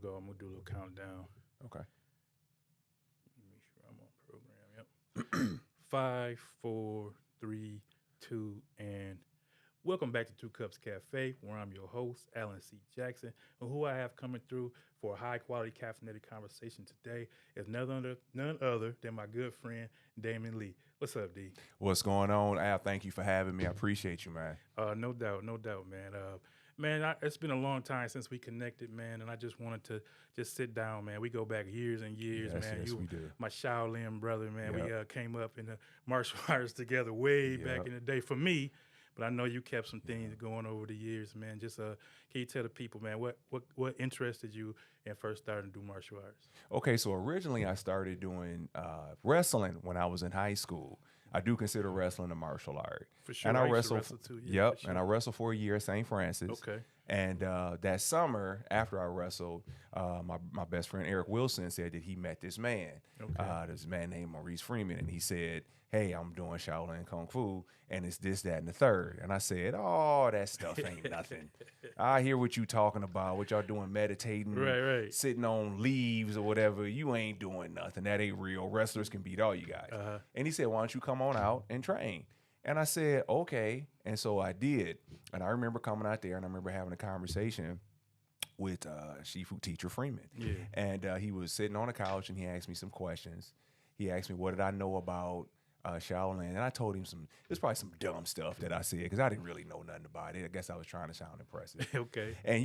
go. I'm gonna do a little countdown. Okay. Let me make sure I'm on program. Yep. 5, 4, 3, 2, and welcome back to Two Cups Cafe, where I'm your host, Alan C. Jackson, and who I have coming through for a high-quality caffeinated conversation today is none other than my good friend, Damon Lee. What's up, D? What's going on, Al? Thank you for having me. I appreciate you, man. No doubt, man. It's been a long time since we connected, man, and I just wanted to just sit down, man. We go back years and years, Yes, man. yes, You, we do. my Shaolin brother, man. Yep. We came up in the martial arts together way back Yep. in the day for me, but I know you kept some things going over the years, man. Just can you tell the people, man, what interested you in first starting to do martial arts? Okay, so originally I started doing wrestling when I was in high school. I do consider wrestling a martial art. For sure. And I I used to wrestled. wrestle too, yeah, Yep. for sure. And I wrestled for a year at St. Francis. Okay. And that summer, after I wrestled, my best friend Eric Wilson said that he met this man. Okay. This man named Maurice Freeman, and he said, "Hey, I'm doing Shaolin Kung Fu, and it's this, that, and the third." And I said, "Oh, that stuff ain't nothing. I hear what you talking about. What y'all doing, meditating, Right. sitting on leaves or whatever. You ain't doing nothing. That ain't real. Wrestlers can beat all you guys." And he said, "Why don't you come on out and train?" And I said, "Okay." And so I did. And I remember coming out there, and I remember having a conversation with Shifu teacher Freeman. Yeah. And he was sitting on the couch, and he asked me some questions. He asked me, what did I know about Shaolin? And I told him it was probably some dumb stuff that I said, because I didn't really know nothing about it. I guess I was trying to sound impressive. Okay. And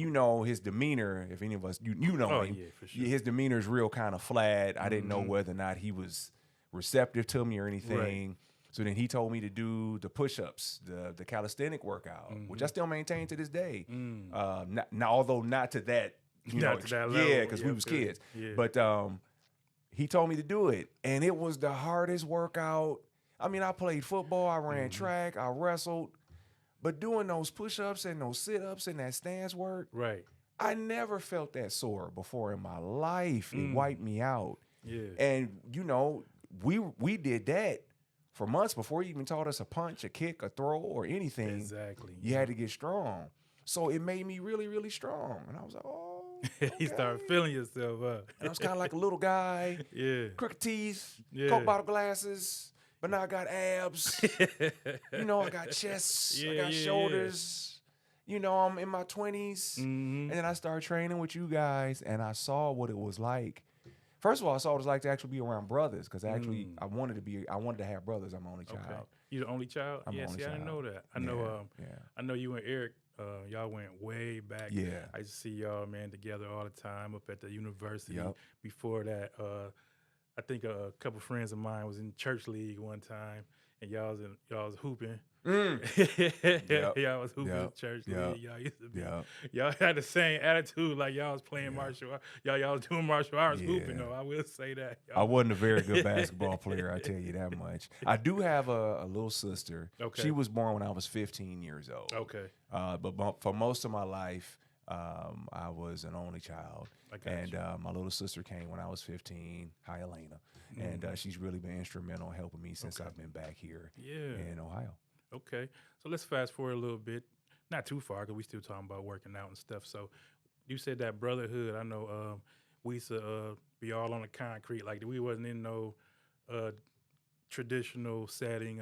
his demeanor, if any of us, you know him, yeah, for sure. his demeanor is real kind of flat. I didn't know whether or not he was receptive to me or anything. Right. So then he told me to do the push-ups, the calisthenic workout, which I still maintain to this day. Although not to that, Not to that level. yeah, because Yeah, we was feel you. kids. Yeah. But he told me to do it, and it was the hardest workout. I mean, I played football, I ran track, I wrestled, but doing those push-ups and those sit-ups and that stance work, Right. I never felt that sore before in my life. It wiped me out. Yeah. And we did that for months before he even taught us a punch, a kick, a throw, or anything. Exactly. You had to get strong. So it made me really, really strong. And I was like, oh, You okay. start feeling yourself up. And I was kind of like a little guy, Yeah. crooked teeth, Yeah. Coke bottle glasses, but now I got abs. I got chests, I got shoulders. I'm in my 20s. And then I started training with you guys, and I saw what it was like. First of all, I saw what it was like to actually be around brothers, because actually I wanted to have brothers. I'm the only child. Okay. You the only child? I'm the Yes. only I didn't know child. that. I know. Yeah. I know you and Eric. Y'all went way back. Yeah. I used to see y'all, man, together all the time up at the university. Yep. Before that, I think a couple friends of mine was in church league one time, and y'all was hooping. Yep. Y'all was hooping in Yep. church Yep. league. Y'all used to be. Yep. Y'all had the same attitude, like y'all was playing martial arts. Y'all was doing martial arts Yeah. hooping, though. I will say that. I wasn't a very good basketball player, I tell you that much. I do have a little sister. Okay. She was born when I was 15 years old. Okay. But for most of my life, I was an only child. I got And you. my little sister came when I was 15. Hi, Elena. And she's really been instrumental in helping me since I've been back here in Ohio. Okay. So let's fast forward a little bit. Not too far, because we still talking about working out and stuff. So you said that brotherhood. I know we used to be all on the concrete. Like, we wasn't in no traditional setting.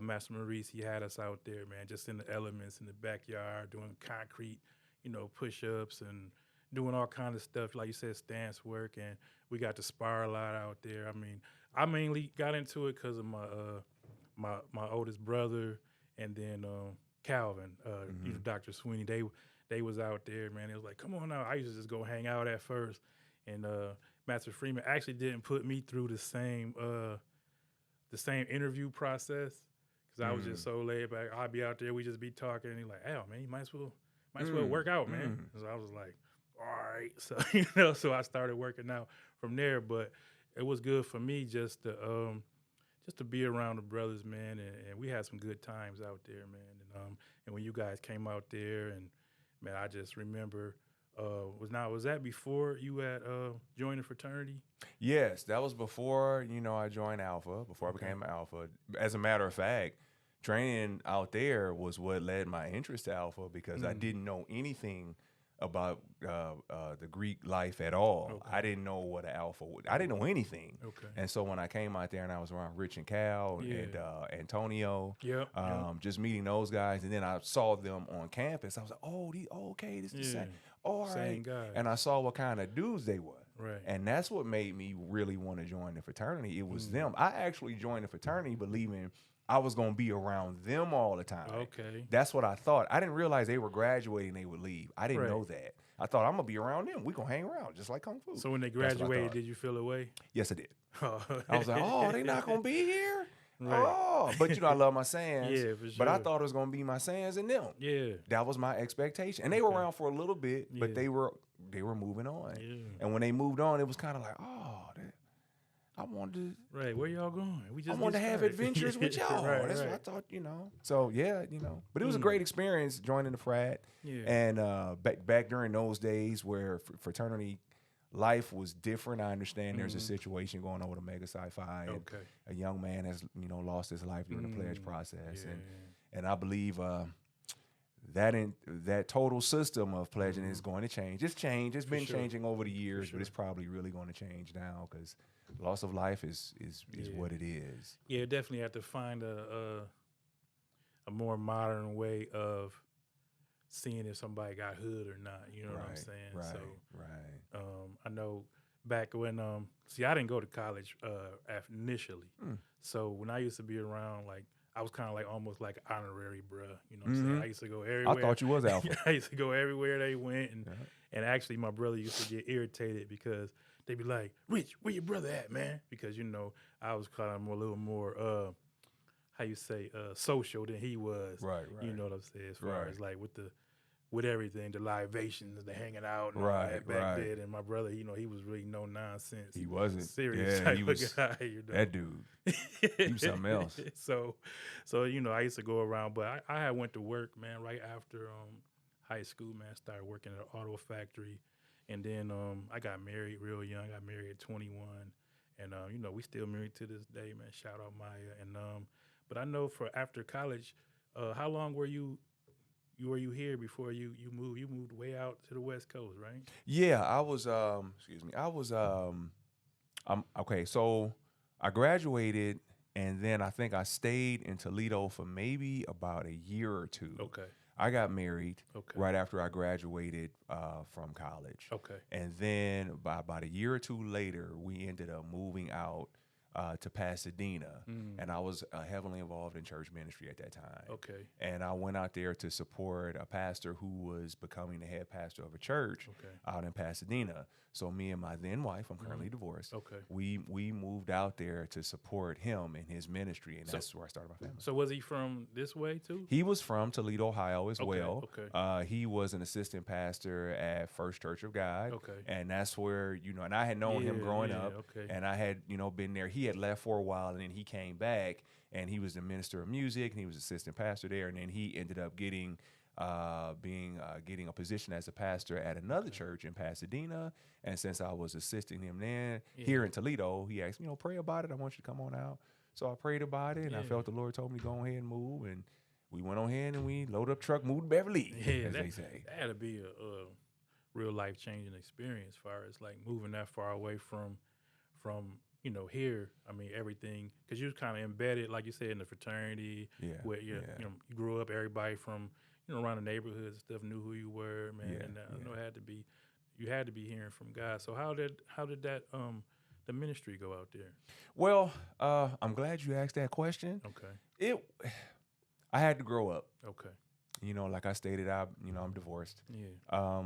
Master Maurice, he had us out there, man, just in the elements, in the backyard, doing concrete, push-ups and doing all kinds of stuff. Like you said, stance work. And we got to spar a lot out there. I mean, I mainly got into it because of my oldest brother, and then Calvin, Dr. Sweeney. They was out there, man. It was like, come on now. I used to just go hang out at first, and Master Freeman actually didn't put me through the same interview process, because I was just so laid back. I'd be out there, we just be talking, and he's like, "Hey, man, you might as well work out, man." So I was like, all right. So so I started working out from there. But it was good for me just to be around the brothers, man, and we had some good times out there, man. And when you guys came out there, and man, I just remember. Was that before you had joined the fraternity? Yes, that was before, I joined Alpha, before I became Alpha. As a matter of fact, training out there was what led my interest to Alpha, because I didn't know anything about the Greek life at all. Okay. I didn't know what an alpha would. I didn't know anything. Okay. And so when I came out there and I was around Rich and Cal and Antonio, Yep. just meeting those guys, and then I saw them on campus, I was like, oh, okay, this is the same. Oh, all Same right. guy. And I saw what kind of dudes they were. Right. And that's what made me really want to join the fraternity. It was them. I actually joined the fraternity believing I was going to be around them all the time. Okay. That's what I thought. I didn't realize they were graduating, they would leave. I didn't know that. I thought I'm going to be around them. We're going to hang around just like Kung Fu. So when they graduated, did you feel away? Yes, I did. Oh. I was like, oh, they not going to be here? Right. Oh, but you know, I love my Sands. Yeah, for sure. But I thought it was going to be my Sands and them. Yeah. That was my expectation. And they were around for a little bit, but they were moving on. Yeah. And when they moved on, it was kind of like, I wanted to. Right, where y'all going? I wanted to have adventures with y'all. Right, That's right. what I thought, So yeah, But it was a great experience joining the frat. Yeah. And back during those days where fraternity life was different. I understand there's a situation going on with Omega Psi Phi. And a young man has lost his life during the pledge process, and I believe that total system of pledging is going to change. It's changed. It's been changing over the years, but it's probably really going to change now because loss of life is what it is. Yeah, definitely have to find a more modern way of seeing if somebody got hood or not. You know what I'm saying? Right. I know back when I didn't go to college initially. So when I used to be around, like, I was kind of like almost like honorary bruh. You know what I'm saying? I used to go everywhere. I thought you was alpha. I used to go everywhere they went, and actually my brother used to get irritated because they'd be like, "Rich, where your brother at, man?" Because I was kind of a little more social than he was. Right. You know what I'm saying? As far as like with everything, the libations, the hanging out, and all that back then. And my brother, he was really no nonsense. He wasn't serious Yeah, type he of was guy. that dude. He was something else. So I used to go around, but I had went to work, man, right after high school, man. Started working at an auto factory, and then I got married real young. I got married at 21, and we still married to this day, man. Shout out Maya. And but I know for after college, how long were you here before you moved? You moved way out to the West Coast, right? Yeah, I was okay, so I graduated and then I think I stayed in Toledo for maybe about a year or two. Okay. I got married right after I graduated from college. Okay. And then by about a year or two later, we ended up moving out to Pasadena, and I was heavily involved in church ministry at that time. Okay. And I went out there to support a pastor who was becoming the head pastor of a church out in Pasadena. So me and my then wife, I'm currently divorced. Okay. We moved out there to support him in his ministry, and that's where I started my family. So was he from this way too? He was from Toledo, Ohio as well. Okay. He was an assistant pastor at First Church of God. Okay. And that's where, and I had known him growing up. Okay. And I had, been there. He had left for a while and then he came back and he was the minister of music and he was assistant pastor there. And then he ended up getting a position as a pastor at another church in Pasadena. And since I was assisting him then here in Toledo, he asked, pray about it. I want you to come on out. So I prayed about it and I felt the Lord told me to go ahead and move. And we went on ahead and we loaded up truck, moved to Beverly, as they say. That had to be a real life-changing experience as far as like moving that far away from here. I mean, everything, because you was kind of embedded, like you said, in the fraternity. Where you grew up, everybody from around the neighborhoods and stuff knew who you were, man. And I know you had to be hearing from God. So how did that the ministry go out there? Well, I'm glad you asked that question. Okay. I had to grow up. Okay. Like I stated, I'm divorced. Yeah.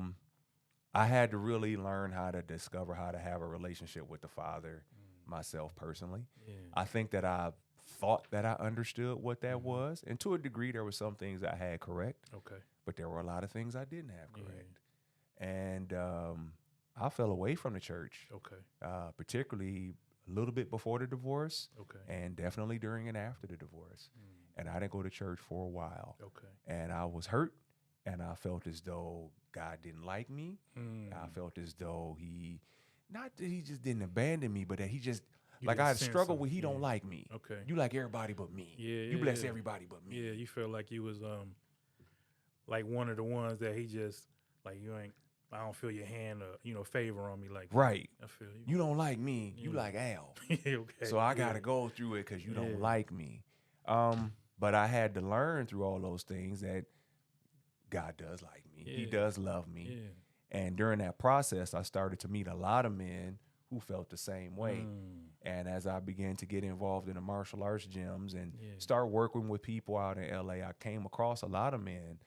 I had to really learn how to discover how to have a relationship with the Father myself personally. Yeah. I think that I thought that I understood what that was. And to a degree, there were some things I had correct. Okay. But there were a lot of things I didn't have correct. And I fell away from the church. Okay. Particularly a little bit before the divorce. Okay. And definitely during and after the divorce. And I didn't go to church for a while. Okay. And I was hurt. And I felt as though God didn't like me. I felt as though not that he just didn't abandon me, but that he just, I had struggled with, he don't like me. Okay. You like everybody but me. You bless everybody but me. Yeah, you felt like you was like one of the ones that he just like you ain't. I don't feel your hand, favor on me like that. Right. I feel you. You don't like me. You Yeah. like Al. Okay. So I got to Yeah. go through it because you don't Yeah. like me. But I had to learn through all those things that God does like me. He Yeah. does love me. Yeah. And during that process, I started to meet a lot of men who felt the same way. And as I began to get involved in the martial arts gyms and start working with people out in LA, I came across a lot of men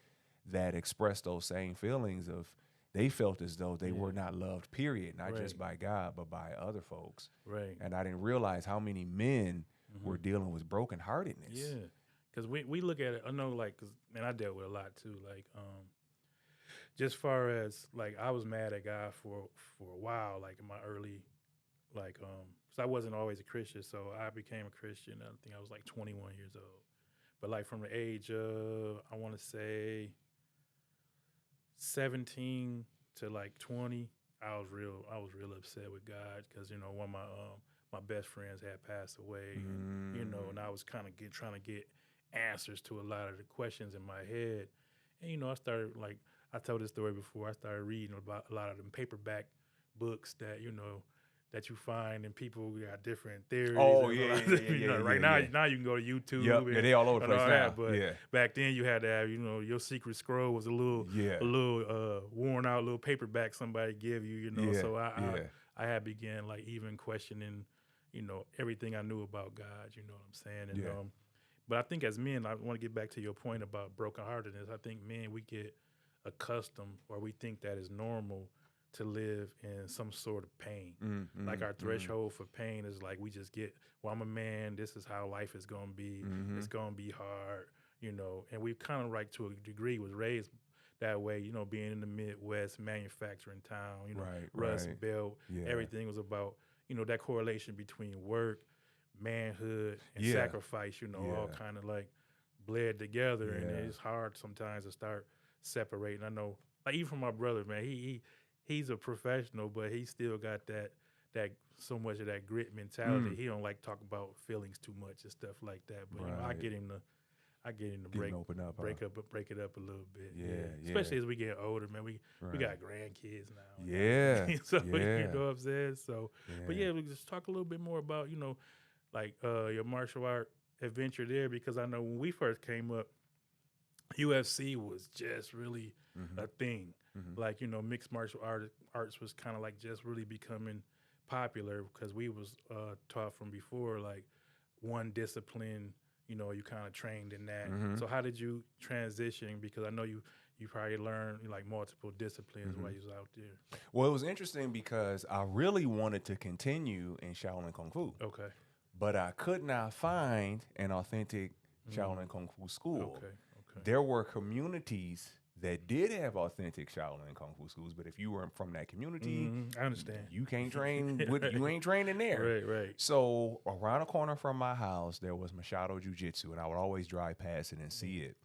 that expressed those same feelings of they felt as though they were not loved, period, not just by God, but by other folks. Right. And I didn't realize how many men were dealing with brokenheartedness. Yeah. Because we look at it, I know, like, cause, man, I dealt with a lot too. Like, just far as, like, I was mad at God for a while, like, in my early, like, so I wasn't always a Christian. So I became a Christian, I think I was like 21 years old. But, like, from the age of, I want to say 17 to like 20, I was real upset with God because one of my best friends had passed away, and I was kind of trying to get answers to a lot of the questions in my head, and I started, like, I told this story before. I started reading about a lot of them paperback books that that you find, and people got different theories. Oh, and yeah, right now you can go to YouTube. Yep. And, Yeah, they all over the place now. But back then you had to have, your secret scroll was a little worn out little paperback somebody give you. So I had began, like, even questioning, everything I knew about God. You know what I'm saying? And but I think as men, I want to get back to your point about brokenheartedness. I think men, we get accustomed, or we think that is normal to live in some sort of pain. Like our threshold for pain is like, we just get, well, I'm a man, this is how life is going to be. It's going to be hard, and we kind of, like, to a degree was raised that way, being in the Midwest, manufacturing town, Rust Belt, everything was about, that correlation between work, manhood, and sacrifice, all kind of, like, bled together. And it's hard sometimes to start separating. I know, like, even from my brother, man, he's a professional, but he still got that so much of that grit mentality. He don't like talk about feelings too much and stuff like that. But I get him to break it up a little bit. Especially as we get older, man. We got grandkids now. So you know what I'm saying? So but we just talk a little bit more about, like, your martial art adventure there, because I know when we first came up, UFC was just really a thing. Like, mixed martial arts was kind of like just really becoming popular because we was taught from before, like, one discipline, you kind of trained in that. So how did you transition? Because I know you probably learned, like, multiple disciplines while you was out there. Well, it was interesting because I really wanted to continue in Shaolin Kung Fu. Okay. But I could not find an authentic Shaolin Kung Fu school. Okay. There were communities that did have authentic Shaolin Kung Fu schools, but if you weren't from that community, I understand, you can't train. You ain't training there. Right. So around the corner from my house, there was Machado Jiu-Jitsu, and I would always drive past it and see it.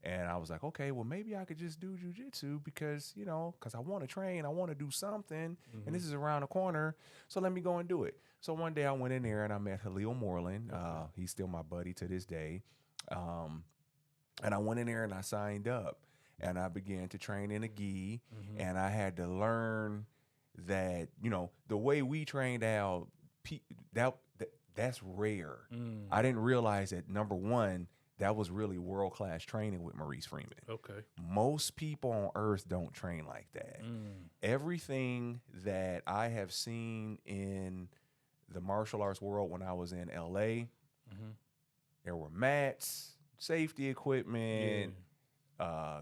And I was like, okay, well, maybe I could just do jiu-jitsu because, because I want to train, I want to do something, and this is around the corner, so let me go and do it. So one day I went in there and I met Halil Moreland. He's still my buddy to this day. And I went in there and I signed up, and I began to train in a gi, and I had to learn that, the way we trained out, that's rare. I didn't realize that, number one, that was really world-class training with Maurice Freeman. Okay. Most people on earth don't train like that. Everything that I have seen in the martial arts world when I was in LA, there were mats, safety equipment,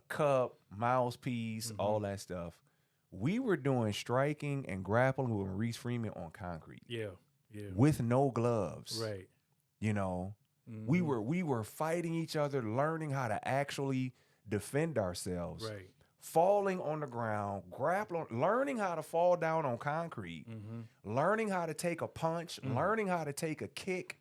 cup, mouthpiece, all that stuff. We were doing striking and grappling with Maurice Freeman on concrete. With no gloves. Right. We were fighting each other, learning how to actually defend ourselves. Right. Falling on the ground, grappling, learning how to fall down on concrete, learning how to take a punch, learning how to take a kick,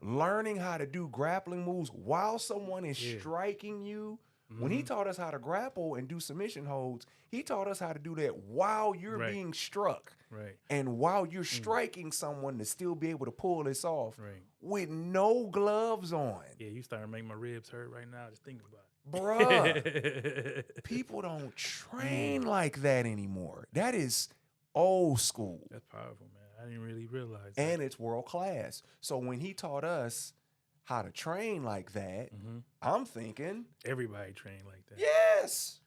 learning how to do grappling moves while someone is striking you. When he taught us how to grapple and do submission holds, he taught us how to do that while you're being struck. Right. And while you're striking someone to still be able to pull this off with no gloves on. Yeah, you starting to make my ribs hurt right now just thinking about it. Bruh, people don't train like that anymore. That is old school. That's powerful, man. I didn't really realize that. And it's world class. So when he taught us how to train like that, I'm thinking, everybody trained like that. yes.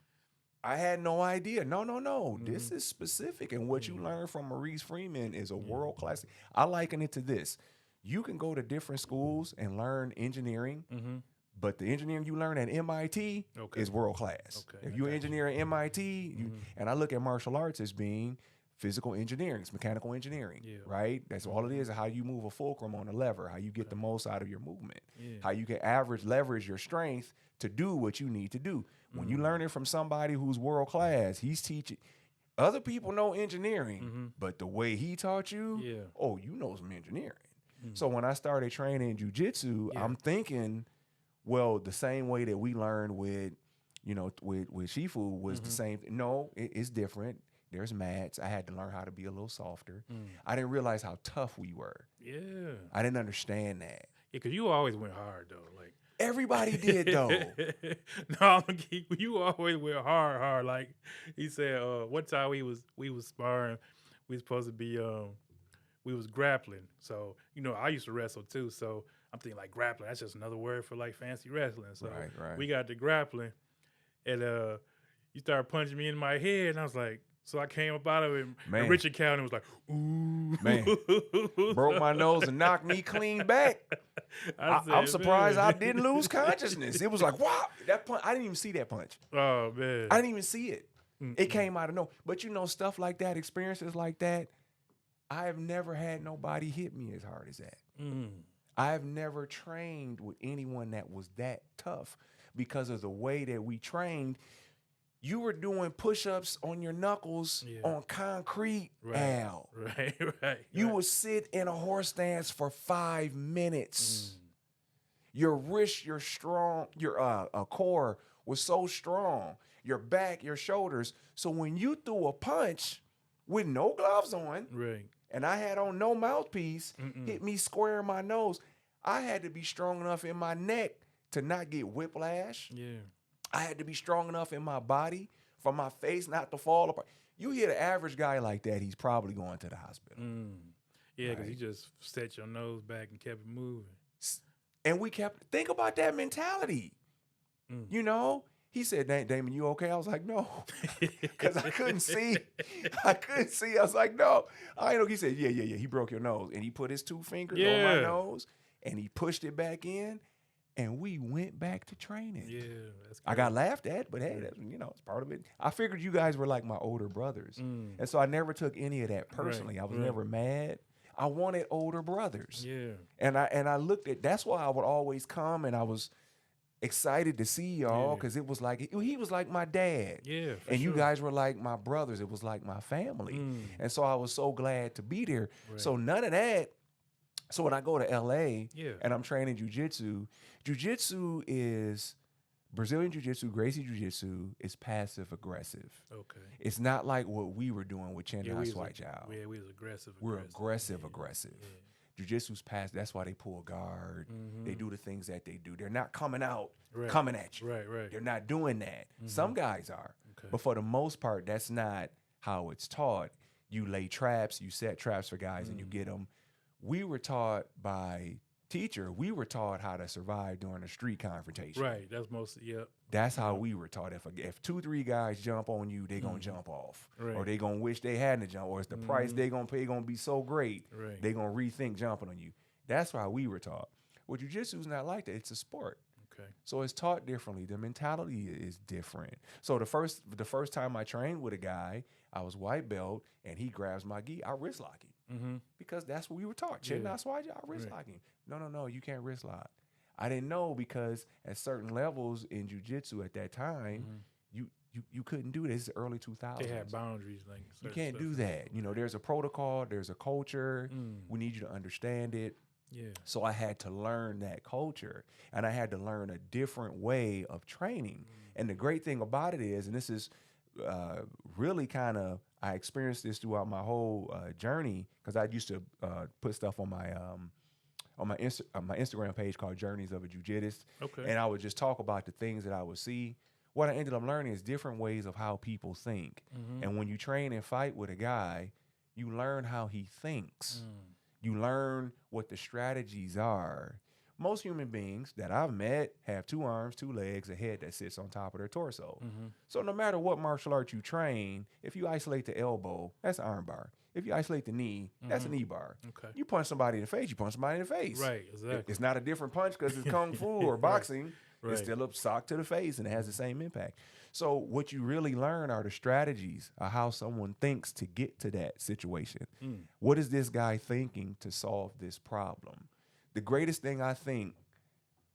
I had no idea. No. This is specific. And what you learn from Maurice Freeman is a world class. I liken it to this. You can go to different schools and learn engineering, but the engineering you learn at MIT is world class. Okay, If you're an engineer at MIT, and I look at martial arts as being physical engineering, it's mechanical engineering, right? That's all it is, how you move a fulcrum on a lever, how you get the most out of your movement, how you can leverage your strength to do what you need to do. When you learn it from somebody who's world class, he's teaching. Other people know engineering, but the way he taught you, you know some engineering. So when I started training jiu-jitsu, I'm thinking, well, the same way that we learned with Shifu was the same. No, it's different. There's mats. I had to learn how to be a little softer. I didn't realize how tough we were. Yeah. I didn't understand that. Yeah, because you always went hard, though. Like everybody did, though. No, you always went hard. Like he said, one time we was sparring, we was supposed to be we was grappling. So, I used to wrestle too. So I'm thinking like grappling, that's just another word for like fancy wrestling. So right. we got to grappling and you started punching me in my head and I was like, so I came up out of it and Richard County was like, ooh. Man, broke my nose and knocked me clean back. I'm surprised I didn't lose consciousness. It was like, wow, that punch, I didn't even see that punch. Oh, man. I didn't even see it. It came out of nowhere. But stuff like that, experiences like that, I have never had nobody hit me as hard as that. I've never trained with anyone that was that tough because of the way that we trained. You were doing push-ups on your knuckles on concrete, Al. Right. You would sit in a horse stance for 5 minutes. Your wrist, your core was so strong. Your back, your shoulders. So when you threw a punch with no gloves on, and I had on no mouthpiece, hit me square in my nose, I had to be strong enough in my neck to not get whiplash. Yeah. I had to be strong enough in my body for my face not to fall apart. You hit an average guy like that, he's probably going to the hospital. Yeah, because you just set your nose back and kept it moving. And think about that mentality. He said, Damon, you okay? I was like, no, because I couldn't see. I was like, no. I know. He said, yeah. He broke your nose. And he put his 2 fingers on my nose and he pushed it back in. And we went back to training. Yeah, that's good. I got laughed at, but hey, that's, it's part of it. I figured you guys were like my older brothers. And so I never took any of that personally. I was never mad. I wanted older brothers. Yeah. And I looked at, that's why I would always come and I was excited to see y'all because it was like, he was like my dad. Yeah, and you guys were like my brothers. It was like my family. And so I was so glad to be there. So none of that. So when I go to LA and I'm training jiu-jitsu is Brazilian jiu-jitsu, Gracie jiu-jitsu is passive aggressive. Okay. It's not like what we were doing with Chen Hai Swai Chow. Yeah, we was aggressive. We're aggressive. Yeah. Jiu-jitsu's passive. That's why they pull guard. They do the things that they do. They're not coming out, coming at you. Right. They're not doing that. Some guys are. Okay. But for the most part, that's not how it's taught. You lay traps, you set traps for guys and you get them. We were taught by teacher, we were taught how to survive during a street confrontation. Right, that's mostly, That's how we were taught. If 2-3 guys jump on you, they gonna jump off. Or they gonna wish they hadn't jump, or it's the price they gonna pay gonna be so great, they gonna rethink jumping on you. That's how we were taught. Well, jiu-jitsu's not like that. It's a sport. Okay. So it's taught differently. The mentality is different. So the first time I trained with a guy, I was white belt, and he grabs my gi. I wrist lock him. Because that's what we were taught. Chen Hai Swai Chow, wrist locking. No, you can't wrist lock. I didn't know because at certain levels in jiu-jitsu at that time, you couldn't do this. It's early 2000s. They had boundaries. Like you can't do that. There's a protocol. There's a culture. We need you to understand it. Yeah. So I had to learn that culture, and I had to learn a different way of training. And the great thing about it is, and this is really kind of, I experienced this throughout my whole journey because I used to put stuff on my on my Instagram page called Journeys of a Jiu-Jitist. Okay. And I would just talk about the things that I would see. What I ended up learning is different ways of how people think. Mm-hmm. And when you train and fight with a guy, you learn how he thinks. You learn what the strategies are. Most human beings that I've met have 2 arms, 2 legs, a head that sits on top of their torso. Mm-hmm. So no matter what martial art you train, if you isolate the elbow, that's an arm bar. If you isolate the knee, that's a knee bar. Okay. You punch somebody in the face, you punch somebody in the face. Right, exactly. It's not a different punch because it's kung fu or boxing. Right. It's still a sock to the face and it has the same impact. So what you really learn are the strategies of how someone thinks to get to that situation. What is this guy thinking to solve this problem? The greatest thing I think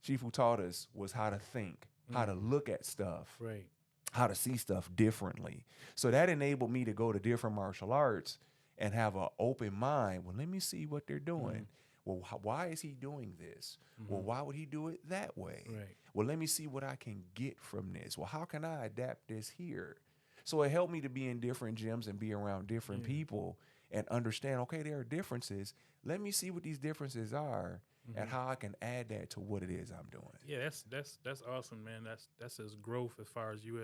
Shifu taught us was how to think, how to look at stuff, Right. how to see stuff differently. So that enabled me to go to different martial arts and have an open mind. Well, let me see what they're doing. Well, why is he doing this? Well, why would he do it that way? Right. Well, let me see what I can get from this. Well, how can I adapt this here? So it helped me to be in different gyms and be around different people and understand, okay, there are differences. Let me see what these differences are and how I can add that to what it is I'm doing. Yeah, that's awesome, man. That's his growth as far as you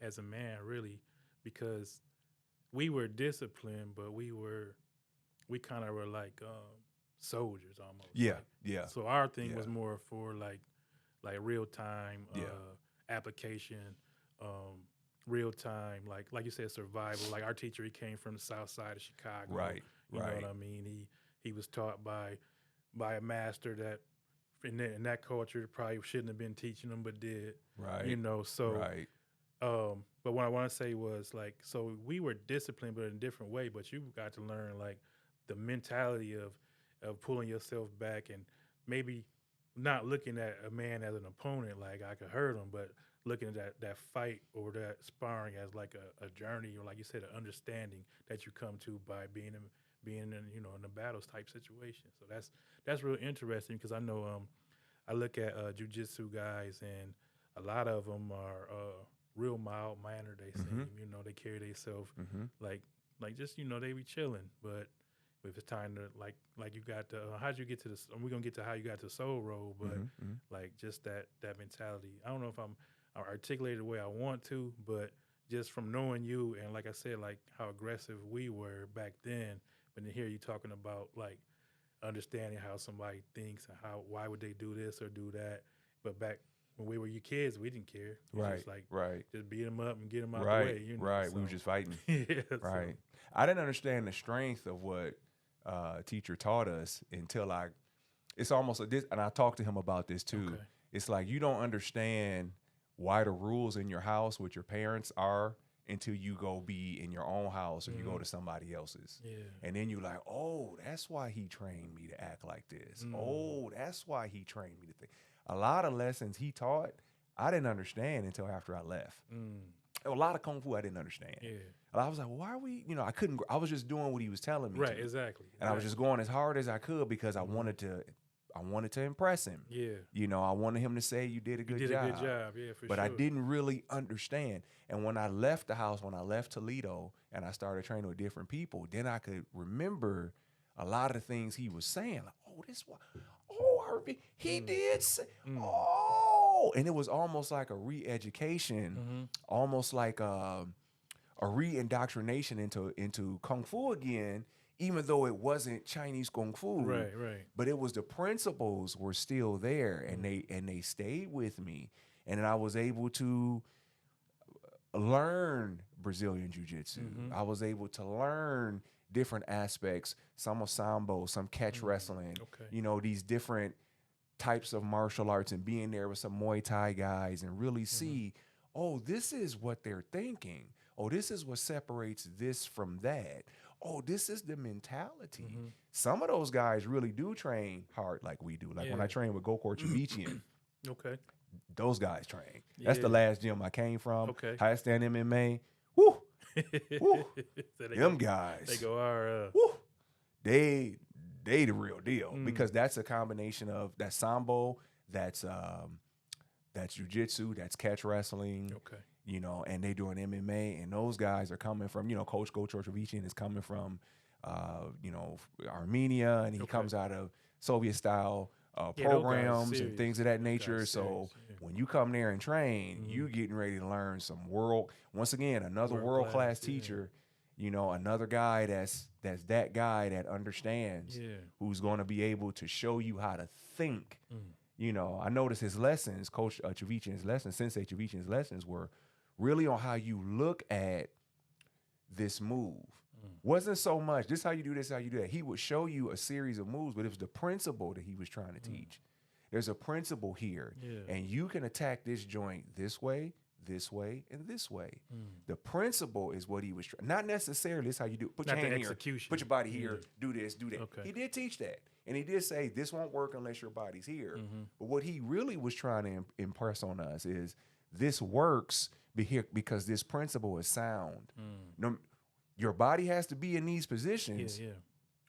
as a man, really, because we were disciplined, but we kind of were like soldiers almost. Yeah, like, yeah. So our thing was more for like real time application, real time, like you said, survival. Like our teacher, he came from the South Side of Chicago. Right, You know what I mean? He was taught by a master that in that culture probably shouldn't have been teaching them, but did. Right. You know, so. Right. But what I want to say was like, so we were disciplined, but in a different way. But you got to learn like the mentality of pulling yourself back and maybe not looking at a man as an opponent, like I could hurt him, but looking at that fight or that sparring as like a journey, or like you said, an understanding that you come to by being in in a battles type situation. So that's real interesting because I know I look at jiu-jitsu guys and a lot of them are real mild mannered. They seem, they carry themselves like just they be chilling. But if it's time to like you got to how'd you get to this? We're gonna get to how you got to soul roll, but like just that mentality. I don't know if I'm articulated the way I want to, but just from knowing you and like I said, like how aggressive we were back then. But to hear you talking about like understanding how somebody thinks and why would they do this or do that, but back when we were your kids, we didn't care. Right, just like, right. Just beat them up and get them out Right, the way. right. So. We were just fighting. Yeah, right. I didn't understand the strength of what teacher taught us until it's almost like this, and I talked to him about this too. Okay. It's like you don't understand why the rules in your house with your parents are until you go be in your own house or you go to somebody else's. Yeah. And then you're like, oh, that's why he trained me to act like this. Oh, that's why he trained me to think. A lot of lessons he taught, I didn't understand until after I left. A lot of Kung Fu I didn't understand. Yeah. And I was like, why are we, I was just doing what he was telling me Right, to. exactly. And I was just going as hard as I could because I wanted to impress him. Yeah. I wanted him to say you did a good job. You did a good job, yeah, for sure. But I didn't really understand. And when I left the house, when I left Toledo and I started training with different people, then I could remember a lot of the things he was saying. Like, oh, he did say, and it was almost like a re-education, almost like a re-indoctrination into Kung Fu again, even though it wasn't Chinese Kung Fu. Right. But it was the principles were still there, and they stayed with me. And then I was able to learn Brazilian Jiu-Jitsu. I was able to learn different aspects, some of Sambo, some catch wrestling, these different types of martial arts, and being there with some Muay Thai guys and really see, oh, this is what they're thinking. Oh, this is what separates this from that. Oh, this is the mentality. Some of those guys really do train hard like we do. Like when I train with Gokor Chivichian, Okay. those guys train. That's the last gym I came from. Okay. High stand MMA. Woo! Woo! So Them guys. They go woo! They the real deal because that's a combination of that Sambo, that's jiu-jitsu, that's catch wrestling. Okay. And they doing MMA, and those guys are coming from, Coach Gocho Trevichian is coming from Armenia, and he Okay. comes out of Soviet style Yeah, those guys programs and serious. things of that Those guys nature. So serious. Yeah. when you come there and train, you getting ready to learn some once again, another world class Yeah. teacher. Another guy that's that guy that understands, Yeah. who's going to be able to show you how to think. Mm. I noticed his lessons, Coach Chavichin's lessons, Sensei Chavichin's lessons were really on how you look at this move. Wasn't so much, this how you do this, how you do that. He would show you a series of moves, but it was the principle that he was trying to teach. There's a principle here, and you can attack this joint this way, and this way. The principle is what he was trying. Not necessarily this how you do. Put Not your the hand here, execution. put your body here, do this, do that. Okay. He did teach that, and he did say this won't work unless your body's here. But what he really was trying to impress on us is this works because this principle is sound. No, your body has to be in these positions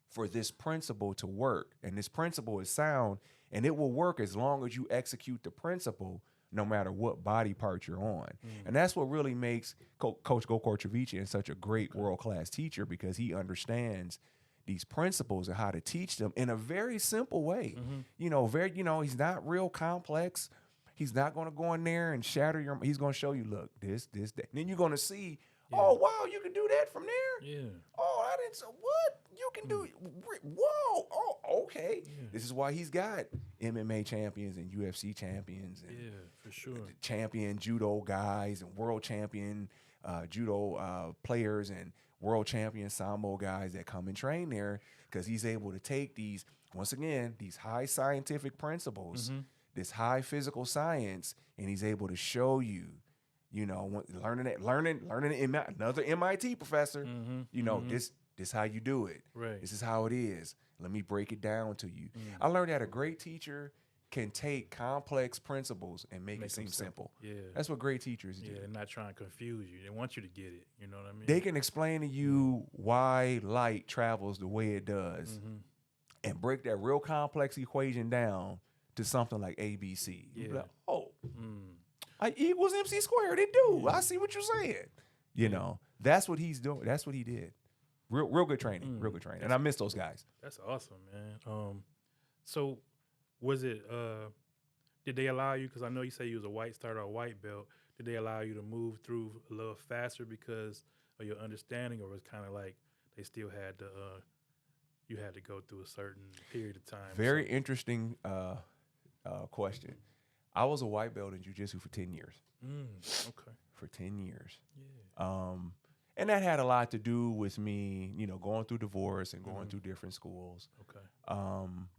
for this principle to work. And this principle is sound, and it will work as long as you execute the principle, no matter what body part you're on. And that's what really makes Coach Gokor Chavichin such a great world-class teacher, because he understands these principles and how to teach them in a very simple way. He's not real complex. He's not going to go in there and shatter he's going to show you, look, this, that. And then you're going to see, oh, wow, you can do that from there? Yeah. Oh, I didn't say, what? You can do, whoa, oh, okay. Yeah. This is why he's got MMA champions and UFC champions and for sure, champion judo guys and world champion judo players and world champion sambo guys that come and train there, because he's able to take these, once again, these high scientific principles, this high physical science, and he's able to show you, learning another MIT professor, this how you do it. Right. This is how it is. Let me break it down to you. I learned that a great teacher can take complex principles and make it seem simple. Yeah. That's what great teachers do. Yeah, they're not trying to confuse you. They want you to get it. You know what I mean? They can explain to you why light travels the way it does and break that real complex equation down to something like ABC. You'd be like, oh, I equals MC squared. It do. I see what you're saying. That's what he's doing. That's what he did. Real good training. Real good training. And I miss those guys. That's awesome, man. So was it, did they allow you, because I know you say you was a white star or a white belt, did they allow you to move through a little faster because of your understanding, or was it kind of like they still had to, you had to go through a certain period of time? Very interesting question. I was a white belt in jiu-jitsu for 10 years. Okay. For 10 years. Yeah. And that had a lot to do with me, going through divorce and going through different schools. Okay.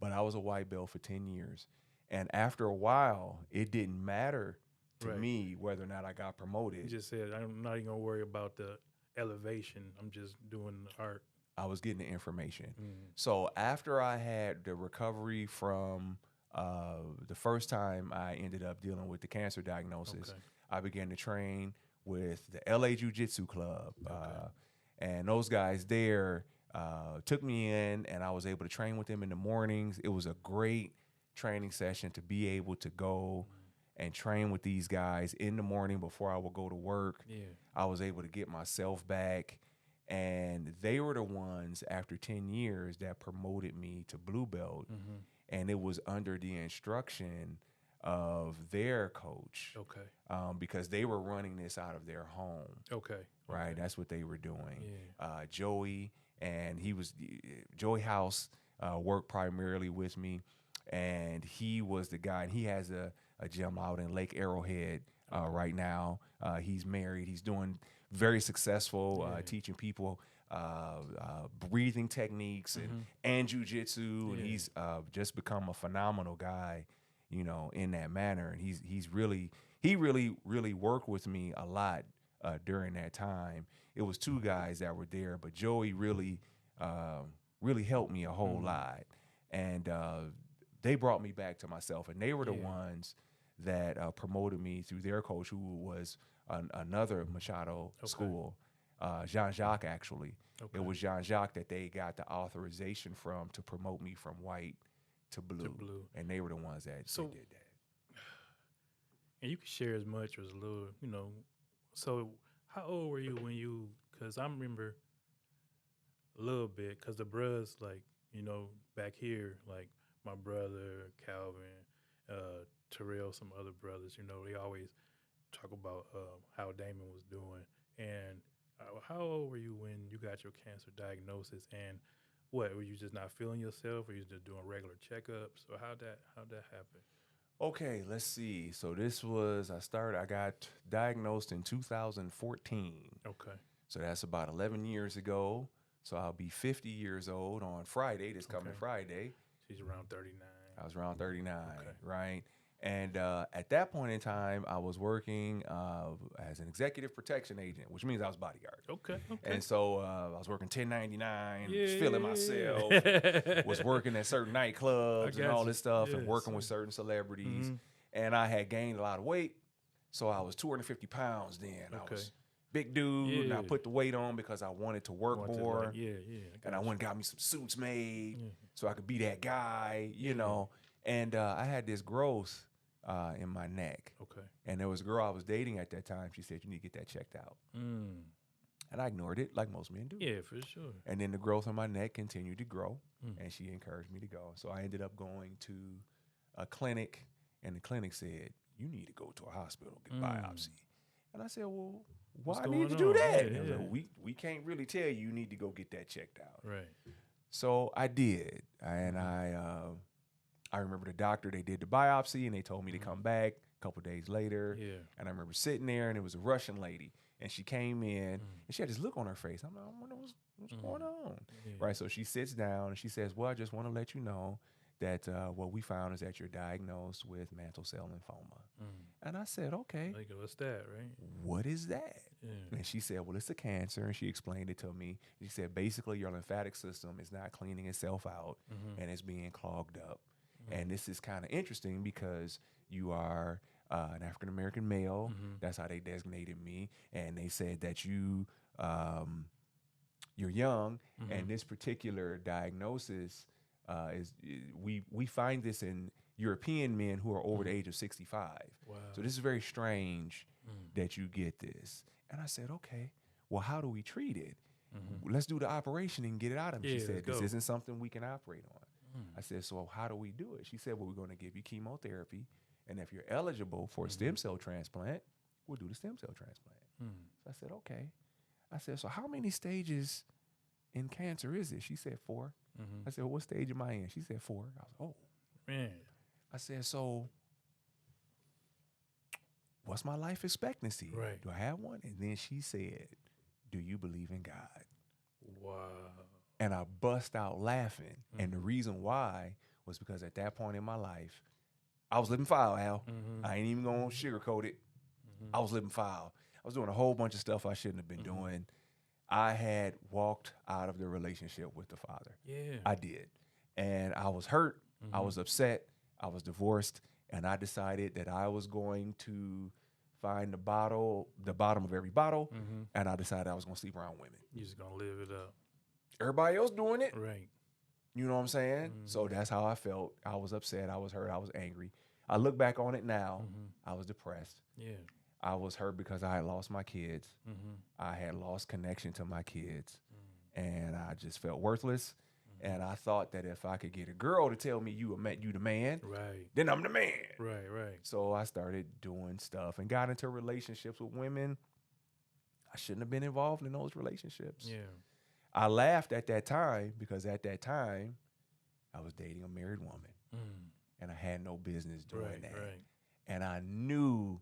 But I was a white belt for 10 years. And after a while, it didn't matter to me whether or not I got promoted. You just said, I'm not even going to worry about the elevation. I'm just doing the art. I was getting the information. So after I had the recovery from the first time I ended up dealing with the cancer diagnosis, I began to train with the LA Jiu-Jitsu Club. And those guys there took me in, and I was able to train with them in the mornings. It was a great training session to be able to go and train with these guys in the morning before I would go to work. Yeah. I was able to get myself back. And they were the ones, after 10 years, that promoted me to blue belt. And it was under the instruction of their coach. Okay. Because they were running this out of their home. Okay. Right? That's what they were doing. Yeah. Joey, and Joey House worked primarily with me. And he was the guy, and he has a gym out in Lake Arrowhead right now. He's married. He's doing very successful, teaching people breathing techniques and jiu-jitsu, and he's just become a phenomenal guy, in that manner. And he really worked with me a lot during that time. It was two guys that were there, but Joey really helped me a whole lot. And they brought me back to myself, and they were the ones that promoted me through their coach, who was another Machado school, Jean-Jacques, actually. It was Jean-Jacques that they got the authorization from to promote me from white to blue. And they were the ones that did that. And you can share as much or as little, So how old were you when because I remember a little bit, cause the bros like back here, like my brother Calvin, Terrell, some other brothers, they always talk about how Damon was doing. And how old were you when you got your cancer diagnosis? And what, were you just not feeling yourself, or you just doing regular checkups, or how'd that happen? Okay, let's see. So I got diagnosed in 2014. Okay, So that's about 11 years ago. So I'll be 50 years old on Friday, this coming okay. Friday. She's around 39. I was around 39, Okay, right? And at that point in time, I was working as an executive protection agent, which means I was bodyguard. okay, okay. And so I was working 1099, Yeah, was yeah, feeling myself, yeah. was working at certain I nightclubs and got all you. this stuff and Yes, working sir. with certain celebrities. Mm-hmm. And I had gained a lot of weight. So I was 250 pounds then. I Okay. was big dude, and I Yeah. put the weight on because I wanted to work Want to, more. like, yeah, yeah. And I got went and got me some suits made you. so I could be that guy, Yeah. And I had this growth in my neck. Okay. And there was a girl I was dating at that time. She said, "You need to get that checked out." Mm. And I ignored it like most men do. Yeah, for sure. And then the growth on my neck continued to grow, Mm. and she encouraged me to go. So I ended up going to a clinic, and the clinic said, "You need to go to a hospital, get a biopsy." And I said, "Well, why What's I need to going do on? that?" Yeah, And they was yeah. like, we can't really tell you. You need to go get that checked out. Right. So I did, and I remember the doctor. They did the biopsy, and they told me to come back a couple days later. Yeah. And I remember sitting there, and it was a Russian lady, and she came in, and she had this look on her face. I'm like, I wonder what's going on, Yeah. right? So she sits down, and she says, "Well, I just want to let you know that what we found is that you're diagnosed with mantle cell lymphoma." Mm. And I said, "Okay, Like, what's that, right? what is that?" Yeah. And she said, "Well, it's a cancer." And she explained it to me. She said, basically, your lymphatic system is not cleaning itself out, Mm-hmm. and it's being clogged up. And this is kind of interesting because you are an African American male. Mm-hmm. That's how they designated me. And they said that you're young, Mm-hmm. and this particular diagnosis we find this in European men who are over the age of 65. Wow. So this is very strange Mm. that you get this. And I said, "Okay, well, how do we treat it? Mm-hmm. Let's do the operation and get it out of me." Yeah, She said, let's "This go. isn't something we can operate on." Mm. I said, "So how do we do it?" She said, "Well, we're going to give you chemotherapy, and if you're eligible for a stem cell transplant, we'll do the stem cell transplant." Mm. So I said, "Okay." I said, "So how many stages in cancer is it?" She said, 4. Mm-hmm. I said, "Well, what stage am I in?" She said, 4. I was like, "Oh." Man. I said, "So what's my life expectancy? Right. Do I have one?" And then she said, "Do you believe in God?" Wow. And I bust out laughing. And the reason why was because at that point in my life, I was living foul, Al. Mm-hmm. I ain't even gonna sugarcoat it. Mm-hmm. I was living foul. I was doing a whole bunch of stuff I shouldn't have been doing. I had walked out of the relationship with the Father. Yeah. I did. And I was hurt. I was upset. I was divorced. And I decided that I was going to find the bottom of every bottle. Mm-hmm. And I decided I was going to sleep around women. You just gonna live it up. Everybody else doing it. Right. You know what I'm saying? So that's how I felt. I was upset. I was hurt. I was angry. I look back on it now. I was depressed. Yeah. I was hurt because I had lost my kids. Mm-hmm. I had lost connection to my kids. And I just felt worthless. And I thought that if I could get a girl to tell me you the man, Right. then I'm the man. Right. Right. So I started doing stuff and got into relationships with women. I shouldn't have been involved in those relationships. Yeah. I laughed at that time because at that time, I was dating a married woman. Mm. And I had no business doing Right. that. Right. And I knew,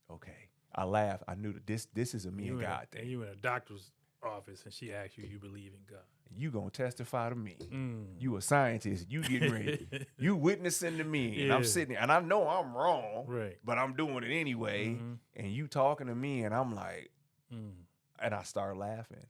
okay, I laughed. I knew that this is a me You and in a- God And thing. you in a doctor's office, and she asked you believe in God. You gonna testify to me. Mm. You a scientist. You getting ready. You witnessing to me. And I'm Yeah. sitting there, and I know I'm wrong, Right. but I'm doing it anyway. Mhm. And you talking to me, and I'm like, Mm. and I start laughing.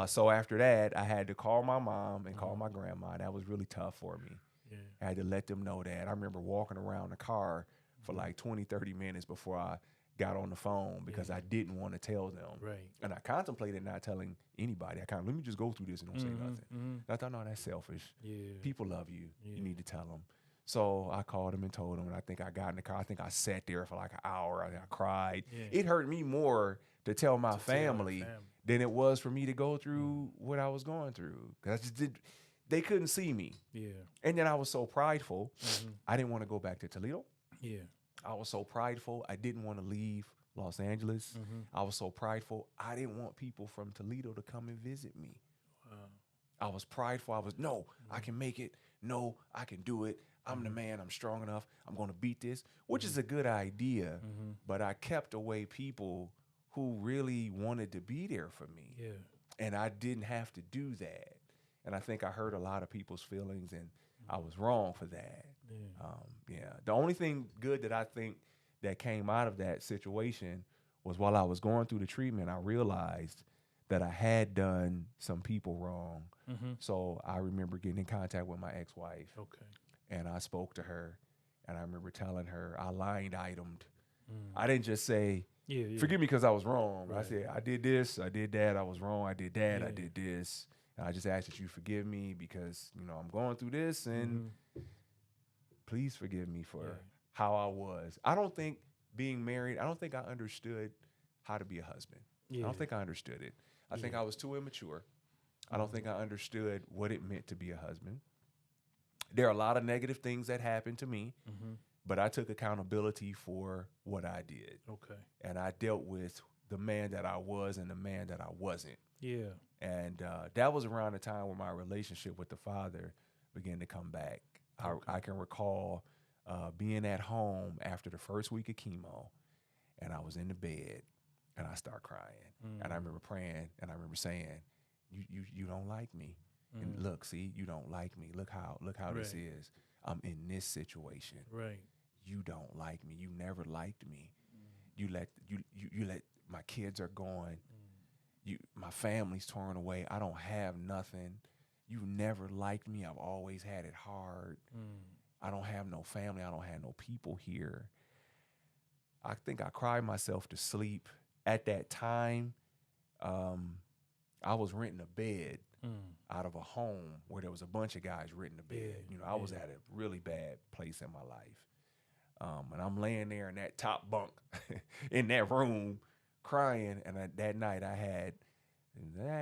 So after that, I had to call my mom and call my grandma. That was really tough for me. Yeah. I had to let them know that. I remember walking around the car for like 20, 30 minutes before I got on the phone because I didn't want to tell them. Right. And I contemplated not telling anybody. I kind of, let me just go through this and don't say nothing. Mm-hmm. And I thought, no, that's selfish. Yeah. People love you. Yeah. You need to tell them. So I called them and told them. And I think I got in the car. I think I sat there for like an hour. I cried. Yeah. It hurt me more to tell my To tell your family, family. than it was for me to go through what I was going through. 'Cause I just did. They couldn't see me. Yeah. And then I was so prideful. I didn't want to go back to Toledo. Yeah. I was so prideful. I didn't want to leave Los Angeles. I was so prideful. I didn't want people from Toledo to come and visit me. Wow. I was prideful. I was, no, I can make it. No, I can do it. I'm the man. I'm strong enough. I'm going to beat this, which is a good idea. But I kept away people who really wanted to be there for me. Yeah. And I didn't have to do that. And I think I hurt a lot of people's feelings, and I was wrong for that. Yeah. The only thing good that I think that came out of that situation was while I was going through the treatment, I realized that I had done some people wrong. So I remember getting in contact with my ex-wife. Okay. And I spoke to her, and I remember telling her I line-itemed. I didn't just say, forgive me because I was wrong. Right. I said, I did this, I did that, I was wrong, I did that, I did this. And I just ask that you forgive me because, you know, I'm going through this, and please forgive me for how I was. I don't think being married, I don't think I understood how to be a husband. I don't think I understood it. I think I was too immature. I don't think I understood what it meant to be a husband. There are a lot of negative things that happened to me, but I took accountability for what I did. Okay. And I dealt with the man that I was and the man that I wasn't. Yeah. And that was around the time where my relationship with the Father began to come back. I can recall being at home after the first week of chemo, and I was in the bed, and I start crying. And I remember praying, and I remember saying, you don't like me. And look, see, you don't like me. Look how this is. I'm in this situation. Right. You don't like me. You never liked me. You let my kids are gone. My family's torn away. I don't have nothing. You never liked me. I've always had it hard. I don't have no family. I don't have no people here. I think I cried myself to sleep. At that time, I was renting a bed out of a home where there was a bunch of guys renting a bed. I was at a really bad place in my life. And I'm laying there in that top bunk in that room crying. And that night I had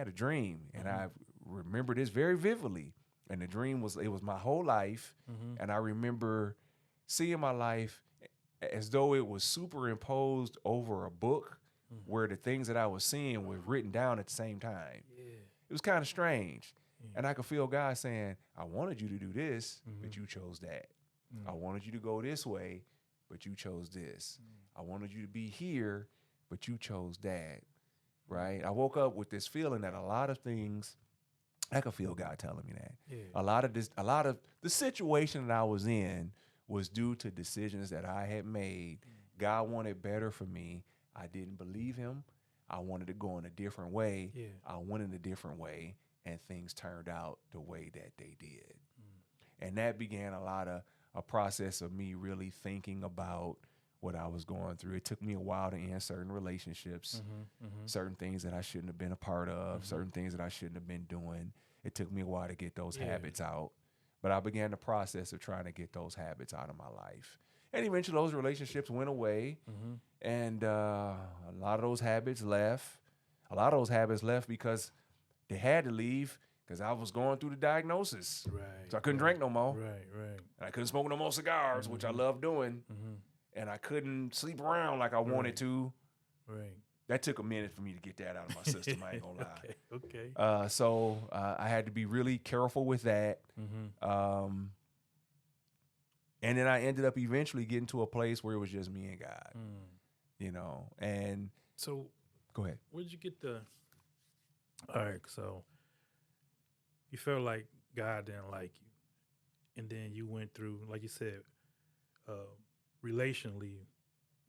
a dream, and I remember this very vividly. And the dream was my whole life. And I remember seeing my life as though it was superimposed over a book where the things that I was seeing were written down at the same time. It was kind of strange. And I could feel God saying, I wanted you to do this, but you chose that. I wanted you to go this way, but you chose this. I wanted you to be here, but you chose that. Right? I woke up with this feeling that a lot of things, I could feel God telling me that. A lot of the situation that I was in was due to decisions that I had made. God wanted better for me. I didn't believe him. I wanted to go in a different way. I went in a different way, and things turned out the way that they did. And that began a process of me really thinking about what I was going through. It took me a while to end certain relationships, certain things that I shouldn't have been a part of, certain things that I shouldn't have been doing. It took me a while to get those habits out. But I began the process of trying to get those habits out of my life. And eventually those relationships went away. And a lot of those habits left. A lot of those habits left because they had to leave because I was going through the diagnosis. Right. So I couldn't drink no more. Right. And I couldn't smoke no more cigars, which I love doing. And I couldn't sleep around like I wanted to. Right. That took a minute for me to get that out of my system. I ain't gonna lie. Okay. So I had to be really careful with that. And then I ended up eventually getting to a place where it was just me and God, and so go ahead. Where'd you get all right, so you felt like God didn't like you, and then you went through, like you said, relationally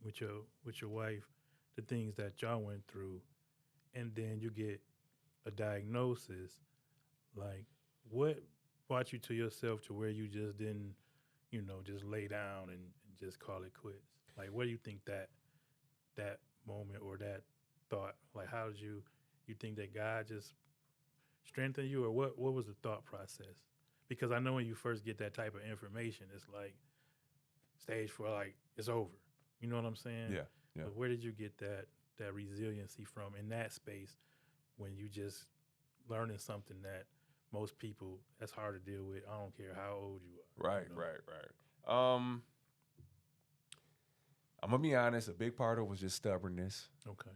with your wife, the things that y'all went through, and then you get a diagnosis. Like, what brought you to yourself to where you just didn't, just lay down and just call it quits? Like, what do you think that moment or that thought, like, how did you think that God just strengthened you, or what was the thought process? Because I know when you first get that type of information, it's like stage 4, like, it's over. You know what I'm saying? Yeah. But where did you get that resiliency from in that space when you just learning something that most people that's hard to deal with. I don't care how old you are. Right, you know? right. I'm gonna be honest. A big part of it was just stubbornness. Okay.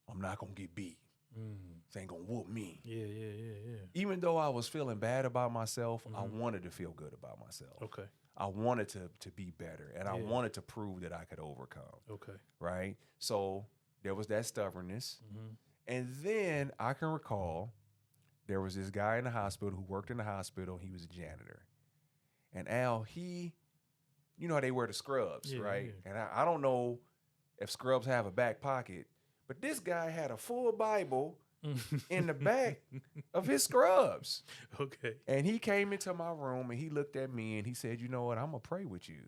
I'm not gonna get beat. This ain't gonna whoop me. Yeah. Even though I was feeling bad about myself, I wanted to feel good about myself. Okay. I wanted to be better, and I wanted to prove that I could overcome. Okay. Right? So there was that stubbornness. And then I can recall there was this guy in the hospital who worked in the hospital. He was a janitor. And Al, you know how they wear the scrubs, right? Yeah. And I don't know if scrubs have a back pocket, but this guy had a full Bible in the back of his scrubs. Okay. And he came into my room and he looked at me and he said, you know what, I'm going to pray with you.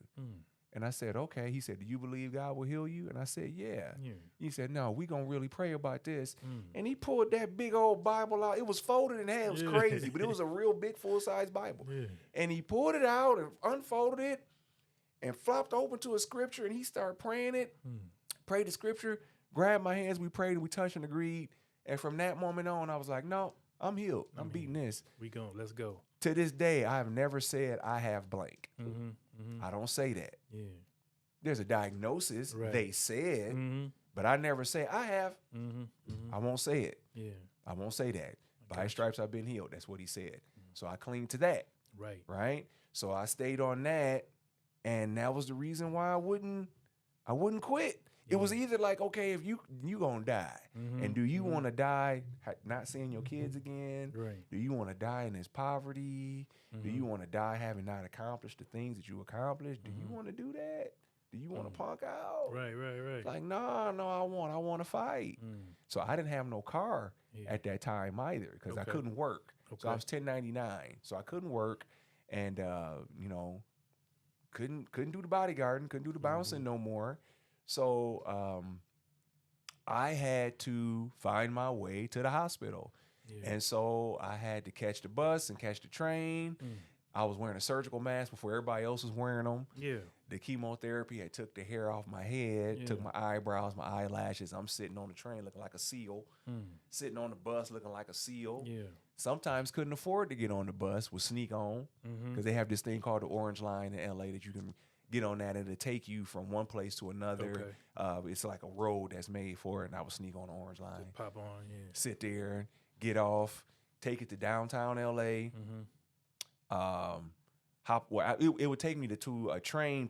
And I said, okay. He said, do you believe God will heal you? And I said, yeah. He said, no, we going to really pray about this. And he pulled that big old Bible out. It was folded in half. It was crazy, but it was a real big full-size Bible. And he pulled it out and unfolded it and flopped open to a scripture, and he started praying it, prayed the scripture, grabbed my hands, we prayed, and we touched and agreed. And from that moment on, I was like, no, I'm healed. I'm beating this. Let's go. To this day, I have never said I have blank. I don't say that. Yeah. There's a diagnosis, they said, but I never say I have. I won't say it. Yeah. I won't say that. By his stripes, I've been healed. That's what he said. So I cling to that. Right. So I stayed on that, and that was the reason why I wouldn't quit. It was either like, okay, if you gonna die, and do you want to die not seeing your kids again? Do you want to die in this poverty? Do you want to die having not accomplished the things that you accomplished? Do you want to do that? Do you want to punk out? Right. Like, no, I want to fight. So I didn't have no car at that time either because I couldn't work. So I was 1099, so I couldn't work, and couldn't do the bodyguarding, couldn't do the bouncing no more. So I had to find my way to the hospital. And so I had to catch the bus and catch the train. I was wearing a surgical mask before everybody else was wearing them. The chemotherapy had took the hair off my head, took my eyebrows, my eyelashes. I'm sitting on the train looking like a seal, sitting on the bus looking like a seal. Sometimes couldn't afford to get on the bus, would sneak on, because they have this thing called the Orange Line in LA that you can get on that and it'll take you from one place to another. It's like a road that's made for it, and I would sneak on the Orange Line. Just pop on, sit there, get off, take it to downtown LA. It would take me to a train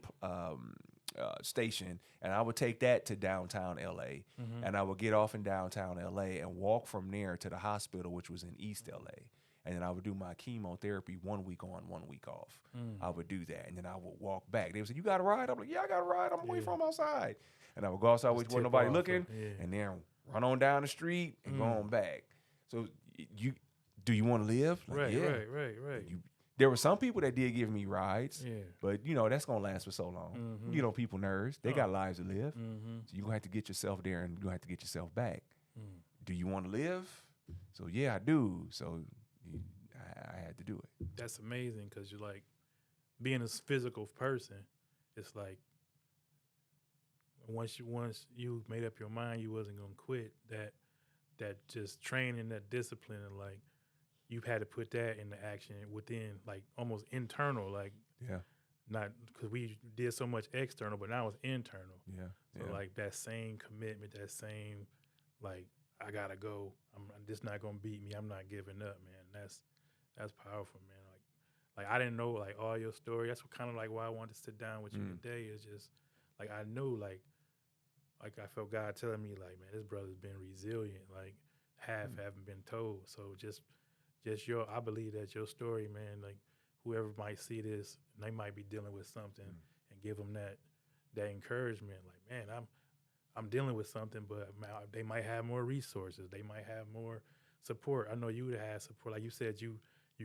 station, and I would take that to downtown LA, and I would get off in downtown LA and walk from there to the hospital, which was in East LA. And then I would do my chemotherapy 1 week on, 1 week off. I would do that. And then I would walk back. They would say, you got a ride? I'm like, yeah, I got a ride. I'm away from outside. And I would go outside where nobody looking, and then run on down the street and go on back. So do you want to live? Like, right. There were some people that did give me rides, but, that's going to last for so long. People nerves. They got lives to live. So you're going to have to get yourself there, and you're going to have to get yourself back. Do you want to live? So, yeah, I do. So I had to do it. That's amazing because you're like, being a physical person, it's like once you made up your mind you wasn't gonna quit, that just training, that discipline, and like you've had to put that into action within, like almost internal, like not because we did so much external, but now it's internal. So like that same commitment, that same like I gotta go. I'm this not gonna beat me. I'm not giving up, man. That's powerful, man. Like I didn't know like all your story. That's kind of like why I wanted to sit down with you today. Is just like I knew like I felt God telling me like, man, this brother's been resilient. Like haven't been told. So just I believe that your story, man. Like whoever might see this, they might be dealing with something, and give them that encouragement. Like, man, I'm dealing with something, but they might have more resources. They might have more support. I know you would have had support. Like you said, you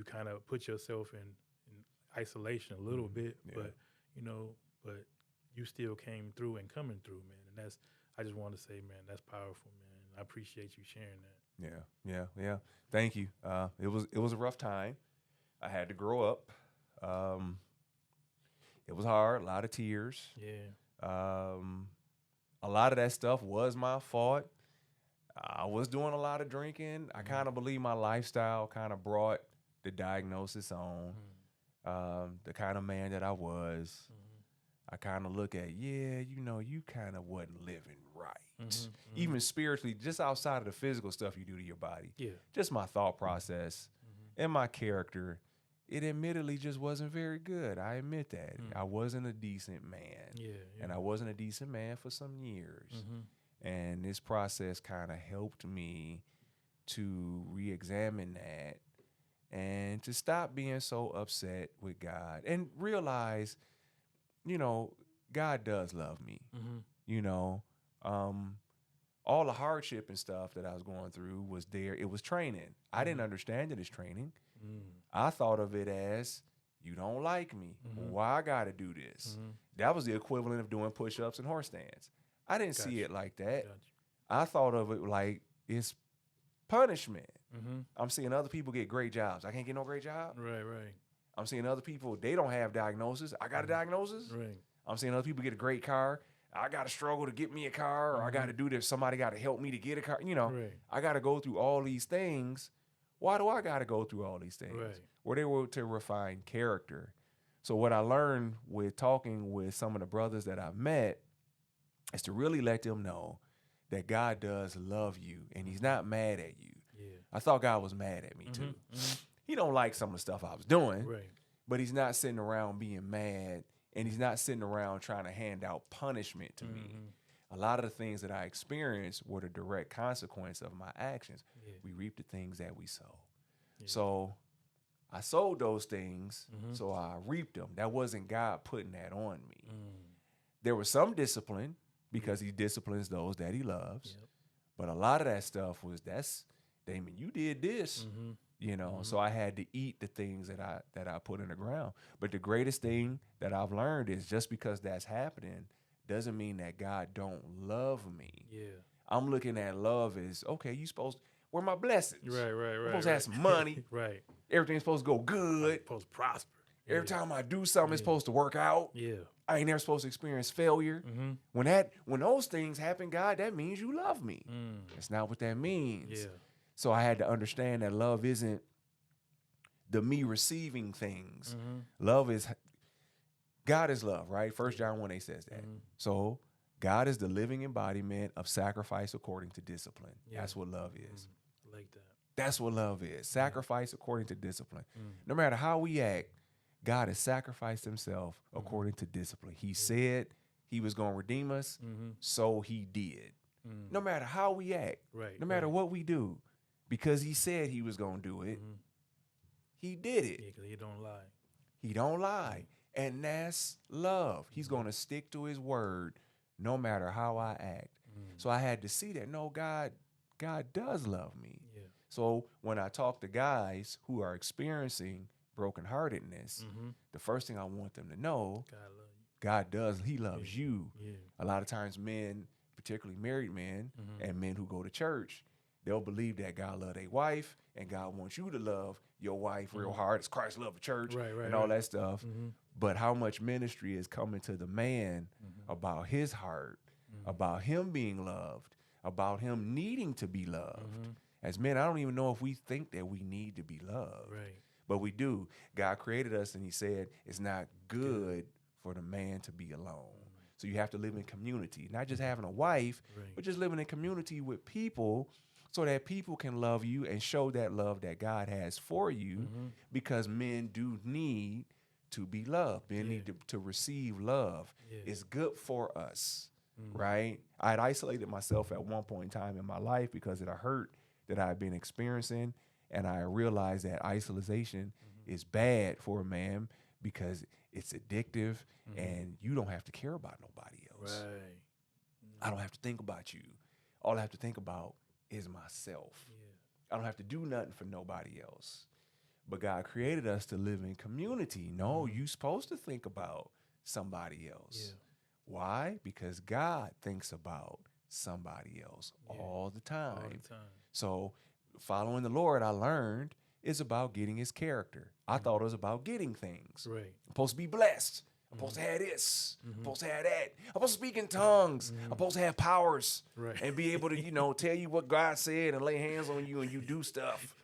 kind of put yourself in isolation a little bit, but but you still came through and coming through, man. And I just want to say, man, that's powerful, man. I appreciate you sharing that. Yeah. Thank you. It was a rough time. I had to grow up. It was hard, a lot of tears. A lot of that stuff was my fault. I was doing a lot of drinking. I kind of believe my lifestyle kind of brought the diagnosis on. The kind of man that I was. I kind of look at, you kind of wasn't living right. Even spiritually, just outside of the physical stuff you do to your body. Yeah. Just my thought process and my character, it admittedly just wasn't very good. I admit that. I wasn't a decent man. Yeah. And I wasn't a decent man for some years. And this process kind of helped me to re-examine that and to stop being so upset with God and realize, God does love me. All the hardship and stuff that I was going through was there. It was training. I didn't understand it as training. I thought of it as, you don't like me. Why I got to do this? That was the equivalent of doing push-ups and horse stands. I didn't see it like that. I thought of it like it's punishment. I'm seeing other people get great jobs. I can't get no great job. Right. I'm seeing other people, they don't have diagnosis. I got a diagnosis. Right. I'm seeing other people get a great car. I got to struggle to get me a car, or I got to do this. Somebody got to help me to get a car. Right. I got to go through all these things. Why do I got to go through all these things? Right. Well, they were to refine character. So what I learned with talking with some of the brothers that I've met is to really let them know that God does love you and he's not mad at you. Yeah. I thought God was mad at me too. He don't like some of the stuff I was doing, Right. but he's not sitting around being mad, and he's not sitting around trying to hand out punishment to me. A lot of the things that I experienced were the direct consequence of my actions. Yeah. We reap the things that we sow. Yeah. So I sowed those things, so I reaped them. That wasn't God putting that on me. There was some discipline because he disciplines those that he loves. Yep. But a lot of that stuff was, that's, Damon, you did this. So I had to eat the things that I put in the ground. But the greatest thing that I've learned is just because that's happening doesn't mean that God don't love me. Yeah. I'm looking at love as, okay, you supposed, where my blessings? Right. I'm supposed to have some money. Right. Everything's supposed to go good. Supposed to prosper. Every time I do something, it's supposed to work out. Yeah. I ain't never supposed to experience failure. When those things happen, God, that means you love me. That's not what that means. Yeah. So I had to understand that love isn't the me receiving things. Love is, God is love, right? 1 John 1:8 says that. So God is the living embodiment of sacrifice according to discipline. Yeah. That's what love is. I like that. That's what love is. Sacrifice according to discipline. No matter how we act, God has sacrificed himself according to discipline. He said he was going to redeem us, so he did. No matter how we act, no matter what we do, because he said he was going to do it, he did it. Yeah, because he don't lie. He don't lie. And that's love. He's going to stick to his word no matter how I act. So I had to see that, no, God does love me. Yeah. So when I talk to guys who are experiencing brokenheartedness, the first thing I want them to know, God love you. God does. He loves you. Yeah. A lot of times men, particularly married men and men who go to church, they'll believe that God loves their wife and God wants you to love your wife real hard as Christ loved the church and all that stuff. But how much ministry is coming to the man about his heart, about him being loved, about him needing to be loved. As men, I don't even know if we think that we need to be loved. Right. But we do. God created us and he said it's not good for the man to be alone. So you have to live in community, not just having a wife, but just living in community with people so that people can love you and show that love that God has for you, because men do need to be loved. Men need to receive love. It's good for us, right? I had isolated myself at one point in time in my life because of the hurt that I had been experiencing, and I realized that isolation is bad for a man because it's addictive, and you don't have to care about nobody else. Right. I don't have to think about you. All I have to think about is myself. I don't have to do nothing for nobody else. But God created us to live in community. No, you're supposed to think about somebody else. Why? Because God thinks about somebody else all the time. All the time. So following the Lord, I learned, is about getting his character. I thought it was about getting things. Right. I'm supposed to be blessed. I'm supposed to have this. I'm supposed to have that. I'm supposed to speak in tongues. I'm supposed to have powers and be able to, tell you what God said and lay hands on you and you do stuff.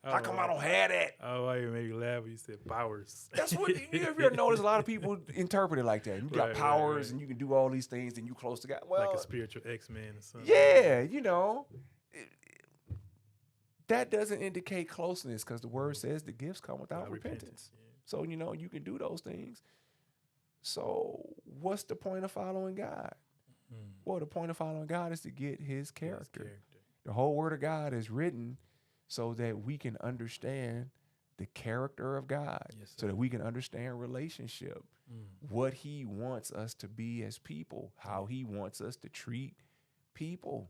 How come I don't have that? Oh, I made you laugh when you said powers. That's what you ever notice. A lot of people interpret it like that. You got powers and you can do all these things and you close to God. Well, like a spiritual X-Men or something. Yeah, that doesn't indicate closeness because the word says the gifts come without repentance. Yeah. So, you can do those things. So what's the point of following God? Well, the point of following God is to get his character. The whole word of God is written so that we can understand the character of God, so that we can understand relationship, what he wants us to be as people, how he wants us to treat people.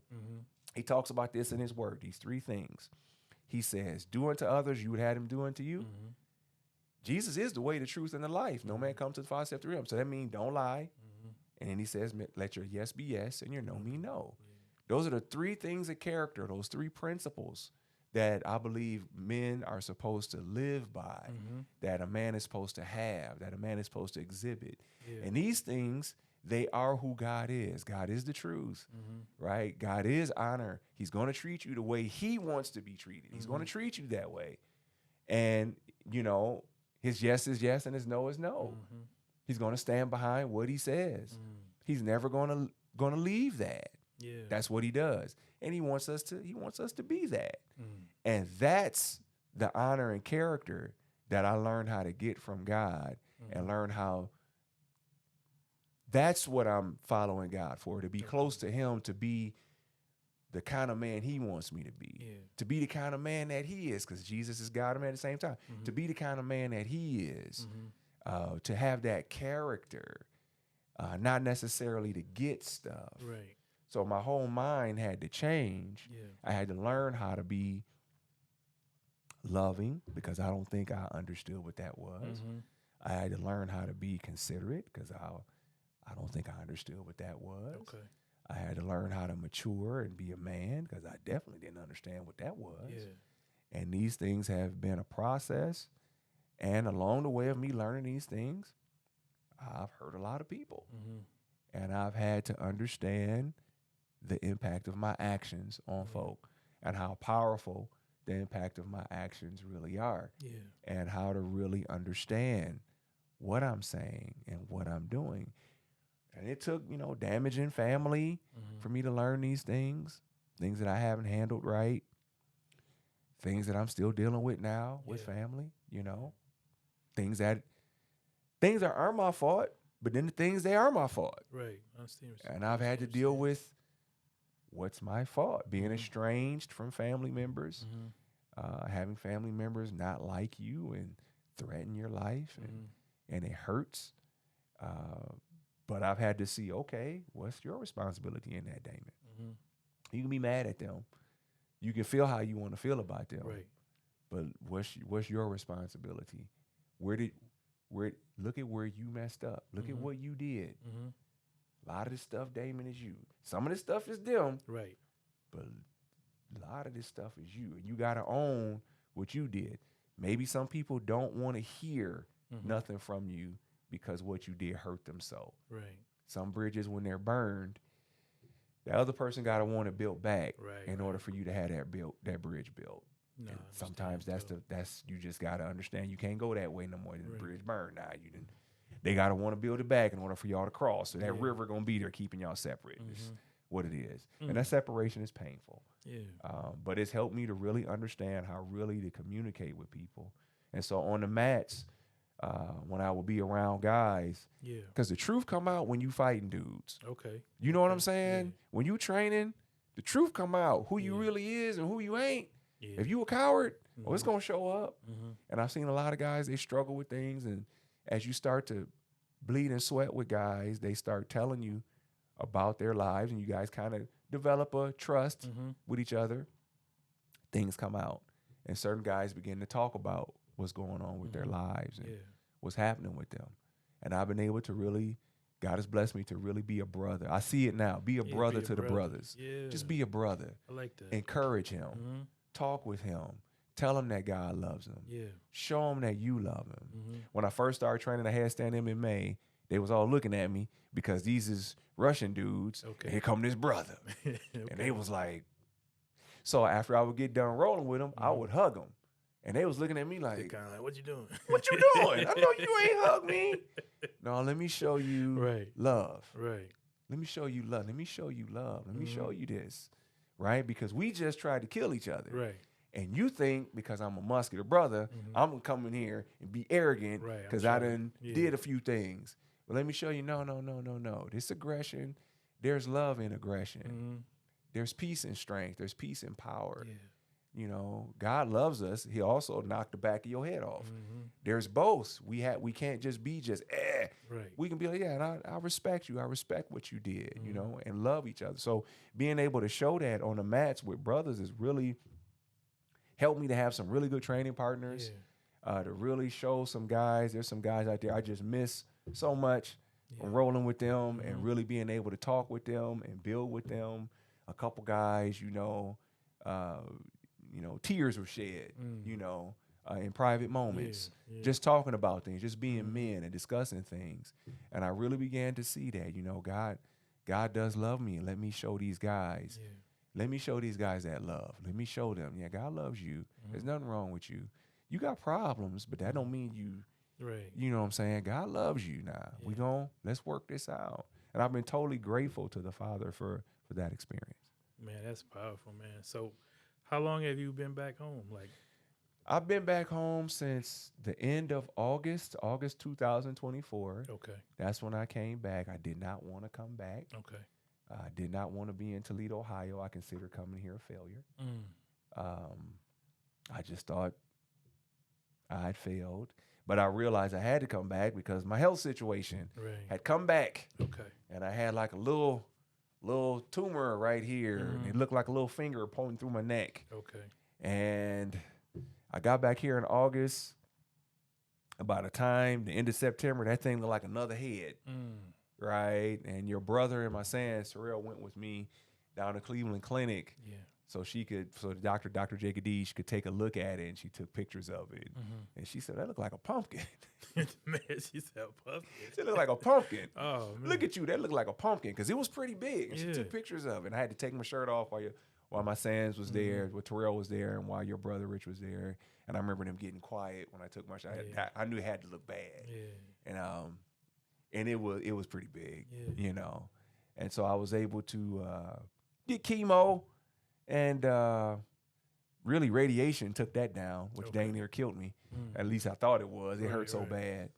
He talks about this in his word, these three things. He says, do unto others, you would have them do unto you. Jesus is the way, the truth, and the life. No man comes to the Father except through him. So that means don't lie. And then he says, let your yes be yes and your no be no. Those are the three things of character, those three principles that I believe men are supposed to live by, that a man is supposed to have, that a man is supposed to exhibit. And these things, they are who God is. God is the truth, right? God is honor. He's going to treat you the way he wants to be treated. He's going to treat you that way. And, his yes is yes and his no is no. He's going to stand behind what he says. He's never going to leave that. Yeah. That's what he does. And he wants us to be that. And that's the honor and character that I learned how to get from God and learn how that's what I'm following God for, to be close to him, to be the kind of man he wants me to be, to be the kind of man that he is, because Jesus is God and man at the same time, to be the kind of man that he is, to have that character, not necessarily to get stuff. Right. So my whole mind had to change. Yeah. I had to learn how to be loving because I don't think I understood what that was. I had to learn how to be considerate because I don't think I understood what that was. Okay. I had to learn how to mature and be a man because I definitely didn't understand what that was. Yeah. And these things have been a process. And along the way of me learning these things, I've hurt a lot of people. And I've had to understand the impact of my actions on folk and how powerful the impact of my actions really are. Yeah. And how to really understand what I'm saying and what I'm doing. And it took, damaging family for me to learn these things that I haven't handled right, things that I'm still dealing with now with family, things that aren't my fault, but then the things they are my fault. Right. And I've had to deal with what's my fault, being estranged from family members, having family members not like you and threaten your life, and it hurts. But I've had to see, okay, what's your responsibility in that, Damon? You can be mad at them. You can feel how you want to feel about them. Right. But what's your responsibility? Look at where you messed up. Look at what you did. A lot of this stuff, Damon, is you. Some of this stuff is them. Right. But a lot of this stuff is you. And you got to own what you did. Maybe some people don't want to hear nothing from you because what you did hurt them so. Right. Some bridges, when they're burned, the other person got to want it built back in order for you to have that bridge built. No, sometimes that's you just got to understand you can't go that way no more. The bridge burned now. They got to want to build it back in order for y'all to cross. So that river going to be there keeping y'all separate. It's what it is. And that separation is painful. Yeah. But it's helped me to really understand how really to communicate with people. And so on the mats, when I would be around guys, because the truth come out when you fighting dudes. Okay. You know what I'm saying? Yeah. When you training, the truth come out, who you really is and who you ain't. Yeah. If you a coward, it's going to show up. And I've seen a lot of guys, they struggle with things. And as you start to bleed and sweat with guys, they start telling you about their lives and you guys kind of develop a trust with each other. Things come out and certain guys begin to talk about what's going on with their lives and what's happening with them. And I've been able to really, God has blessed me to really be a brother. I see it now. Be a brother to the brothers. Yeah. Just be a brother. I like that. Encourage him. Talk with him. Tell him that God loves him. Yeah. Show him that you love him. When I first started training the handstand MMA, they was all looking at me because these is Russian dudes. Okay. And here come this brother. Okay. And they was like, so after I would get done rolling with them, I would hug them. And they was looking at me They like, kind of like, what you doing? what you doing? I know you ain't hug me. No, let me show you Right. love. Right. Let me show you love. Let me show you love. Let me show you this. Right? Because we just tried to kill each other. Right. And you think because I'm a muscular brother, I'm gonna come in here and be arrogant Right, I'm because I sure. done Yeah. did a few things. But let me show you, no. This aggression, there's love in aggression. Mm-hmm. There's peace and strength. There's peace and power. Yeah. You know, God loves us. He also knocked the back of your head off. Mm-hmm. There's both. We can't just be Right. We can be like, yeah, and I respect you. I respect what you did, you know, and love each other. So being able to show that on the mats with brothers is really helped me to have some really good training partners, to really show some guys. There's some guys out there I just miss so much from rolling with them and really being able to talk with them and build with them. A couple guys, tears were shed, in private moments, just talking about things, just being men and discussing things. And I really began to see that, God does love me, and let me show these guys. Yeah. Let me show these guys that love. Let me show them, God loves you. There's nothing wrong with you. You got problems, but that don't mean you, Right. you know what I'm saying? God loves you now. Let's work this out. And I've been totally grateful to the Father for that experience. Man, that's powerful, man. So how long have you been back home? Like, I've been back home since the end of August 2024. okay. That's when I came back. I did not want to come back. Okay. I did not want to be in Toledo, Ohio. I consider coming here a failure. I just thought I had failed. But I realized I had to come back because my health situation had come back. Okay. And I had like a little tumor right here. And it looked like a little finger pointing through my neck. Okay. And I got back here in August. By the end of September, that thing looked like another head. Right? And your brother and my son, Sorrell, went with me down to Cleveland Clinic. Yeah. So the doctor, Dr. Jacob D, she could take a look at it, and she took pictures of it. And she said, that looked like a pumpkin. Man, she said pumpkin. It looked like a pumpkin. Oh, man. Look at you. That looked like a pumpkin because it was pretty big. And she Yeah. took pictures of it. And I had to take my shirt off while my Sands was there, while Terrell was there, and while your brother Rich was there. And I remember them getting quiet when I took my shirt. Yeah. I knew it had to look bad. Yeah. And it was pretty big, Yeah. And so I was able to get chemo, and really radiation took that down, which dang near killed me. At least I thought it was. It hurt so bad,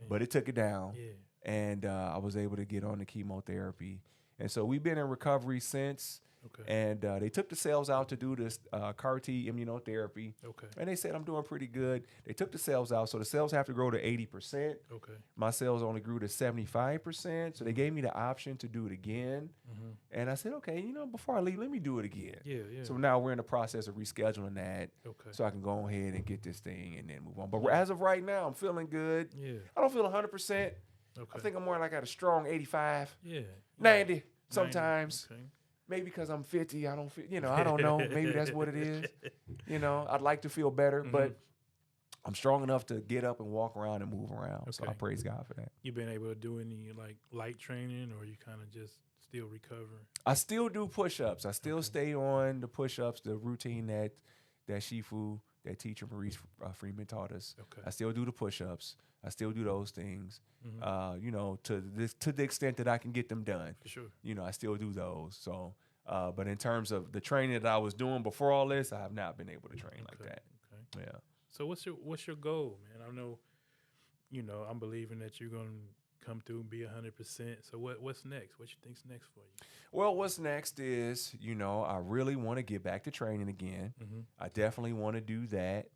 but it took it down. Yeah. And I was able to get on the chemotherapy. And so we've been in recovery since. Okay. And they took the cells out to do this CAR T immunotherapy. Okay. And they said, I'm doing pretty good. They took the cells out. So the cells have to grow to 80%. Okay. My cells only grew to 75%. So they gave me the option to do it again. And I said, okay, before I leave, let me do it again. Yeah. Yeah. So now we're in the process of rescheduling that. Okay. So I can go ahead and get this thing and then move on. But as of right now, I'm feeling good. Yeah. I don't feel 100%. Okay. I think I'm more like at a strong 85, Yeah. 90 sometimes. Okay. Maybe because I'm 50, I don't feel, I don't know. Maybe that's what it is. I'd like to feel better, but I'm strong enough to get up and walk around and move around. So I Okay. praise God for that. You been able to do any like light training, or you kind of just still recovering? I still do push-ups. I still stay on the push-ups, the routine that Shifu, that teacher Maurice Freeman taught us. Okay. I still do the push-ups. I still do those things, to the extent that I can get them done. For sure. I still do those. So, but in terms of the training that I was doing before all this, I have not been able to train like that. Okay. Yeah. So what's your goal, man? I know, I'm believing that you're gonna come through and be 100%. So what's next? What you think's next for you? Well, what's next is, I really want to get back to training again. I definitely want to do that.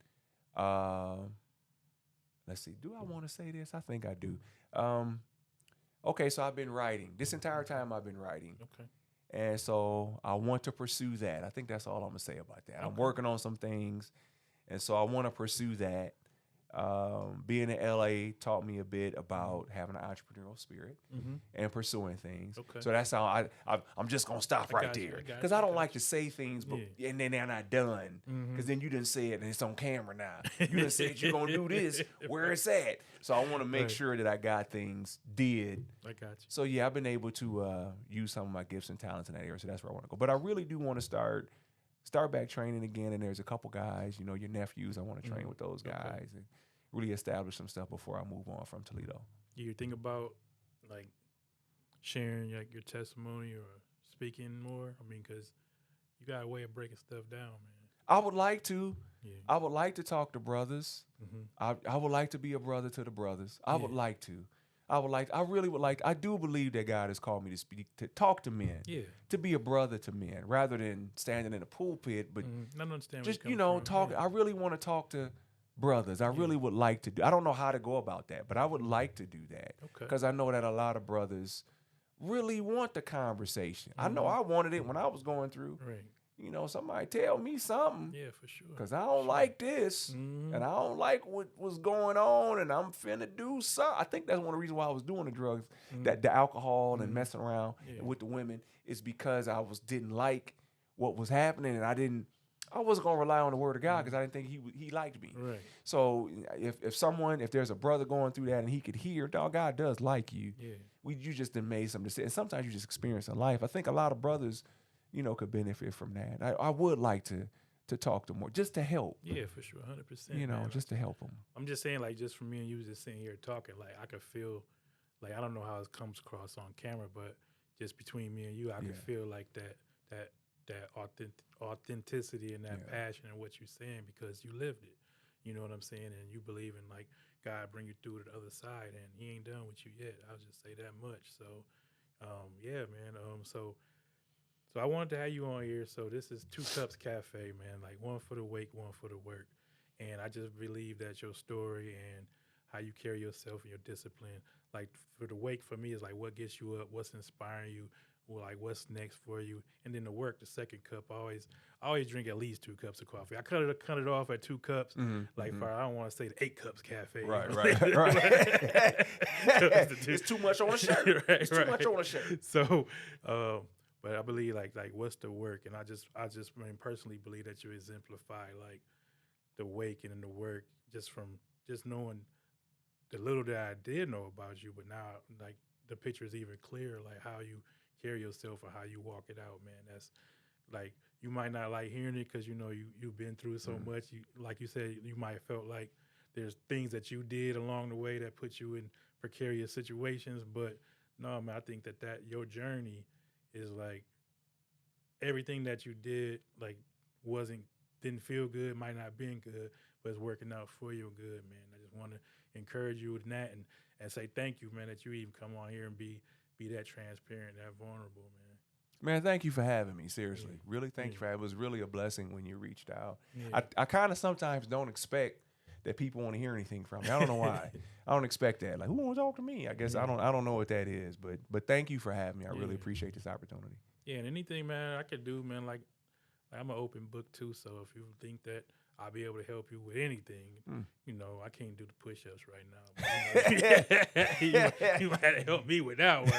Let's see. Do I want to say this? I think I do. Okay, so I've been writing. This entire time I've been writing. Okay. And so I want to pursue that. I think that's all I'm going to say about that. I'm working on some things, and so I want to pursue that. Being in LA taught me a bit about having an entrepreneurial spirit and pursuing things. Okay. So that's how I'm just gonna stop right there, because I don't like to say things, but and then they're not done, because then you didn't say it and it's on camera now. You done said you're gonna do this, where it's at. So I want to make sure that I got things did. I got you. So yeah, I've been able to use some of my gifts and talents in that area. So that's where I want to go. But I really do want to start back training again. And there's a couple guys, you know, your nephews. I want to train with those guys and really establish some stuff before I move on from Toledo. Do you think about like sharing like your testimony or speaking more? I mean, because you got a way of breaking stuff down, man. I would like to. Yeah. I would like to talk to brothers. I would like to be a brother to the brothers. I would like to. I really would like. I do believe that God has called me to speak, to talk to men. Yeah. To be a brother to men, rather than standing in a pulpit. But I understand. Just talk. Yeah. I really want to talk to brothers. I really would like to do. I don't know how to go about that, but I would like to do that. Okay. Because I know that a lot of brothers really want the conversation. I know I wanted it when I was going through. Right. You know, somebody tell me something. Yeah, for sure. Because I don't like this. And I don't like what was going on. And I'm finna do something. I think that's one of the reasons why I was doing the drugs, that the alcohol and messing around with the women, is because I didn't like what was happening. And I wasn't going to rely on the word of God, because I didn't think he liked me. Right. So if there's a brother going through that and he could hear, dog, God does like you. Yeah. You just done made something to say. And sometimes you just experience in life. I think a lot of brothers, you know, could benefit from that. I would like to talk to more, just to help. Yeah, for sure, 100%. You know, man. just to help them. I'm just saying, like, just for me and you just sitting here talking, like, I could feel, like, I don't know how it comes across on camera, but just between me and you, I could feel like that authenticity and that passion and what you're saying, because you lived it. You know what I'm saying? And you believe in, like, God bring you through to the other side, and he ain't done with you yet. I'll just say that much. So, yeah, man. So I wanted to have you on here. So this is Two Cups Cafe, man. Like, one for the wake, one for the work. And I just believe that your story and how you carry yourself and your discipline, like, for the wake for me is like what gets you up, what's inspiring you, or like what's next for you. And then the work, the second cup, I always drink at least 2 cups of coffee. I cut it off at 2 cups. I don't want to say the 8 cups cafe. Right. It's too much on a shirt. It's too much on a shirt. So, but I believe like what's the work, and I just personally believe that you exemplify like the wake and the work just from just knowing the little that I did know about you, but now like the picture is even clearer, like how you carry yourself or how you walk it out, man. That's like, you might not like hearing it because you know you've been through so much. You, like you said, you might have felt like there's things that you did along the way that put you in precarious situations, but no, man, I think that your journey is like everything that you did, like didn't feel good, might not been good, but it's working out for you good, man. I just want to encourage you with that and say thank you, man, that you even come on here and be that transparent, that vulnerable, man. Man, thank you for having me. Seriously, really, thank you for having me. It was really a blessing when you reached out. Yeah. I kind of sometimes don't expect that people want to hear anything from me. I don't know why. I don't expect that. Like, who want to talk to me? I guess I don't know what that is, but thank you for having me. I really appreciate this opportunity. Yeah, and anything, man, I could do, man, like I'm an open book too. So if you think that I'll be able to help you with anything, you know, I can't do the push-ups right now. But, you might help me with that one,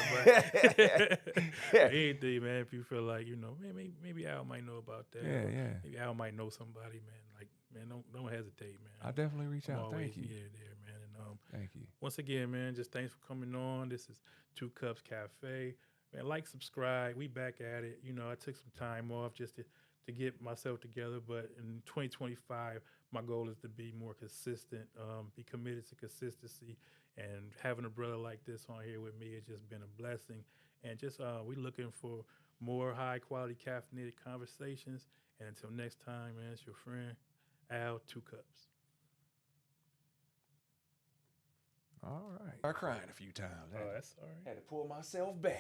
but anything, man. If you feel like, you know, maybe Al might know about that. Yeah. Maybe Al might know somebody, man. Like, man, don't hesitate, man. I'll definitely reach out. Thank you. There, man. And thank you. Once again, man, just thanks for coming on. This is Two Cups Cafe. Man, like, subscribe. We back at it. You know, I took some time off just to get myself together, but in 2025, my goal is to be more consistent, be committed to consistency, and having a brother like this on here with me has just been a blessing. And just we're looking for more high-quality caffeinated conversations. And until next time, man, it's your friend, Al, Two Cups. All right. I cried a few times. Oh, that's all right. Had to pull myself back.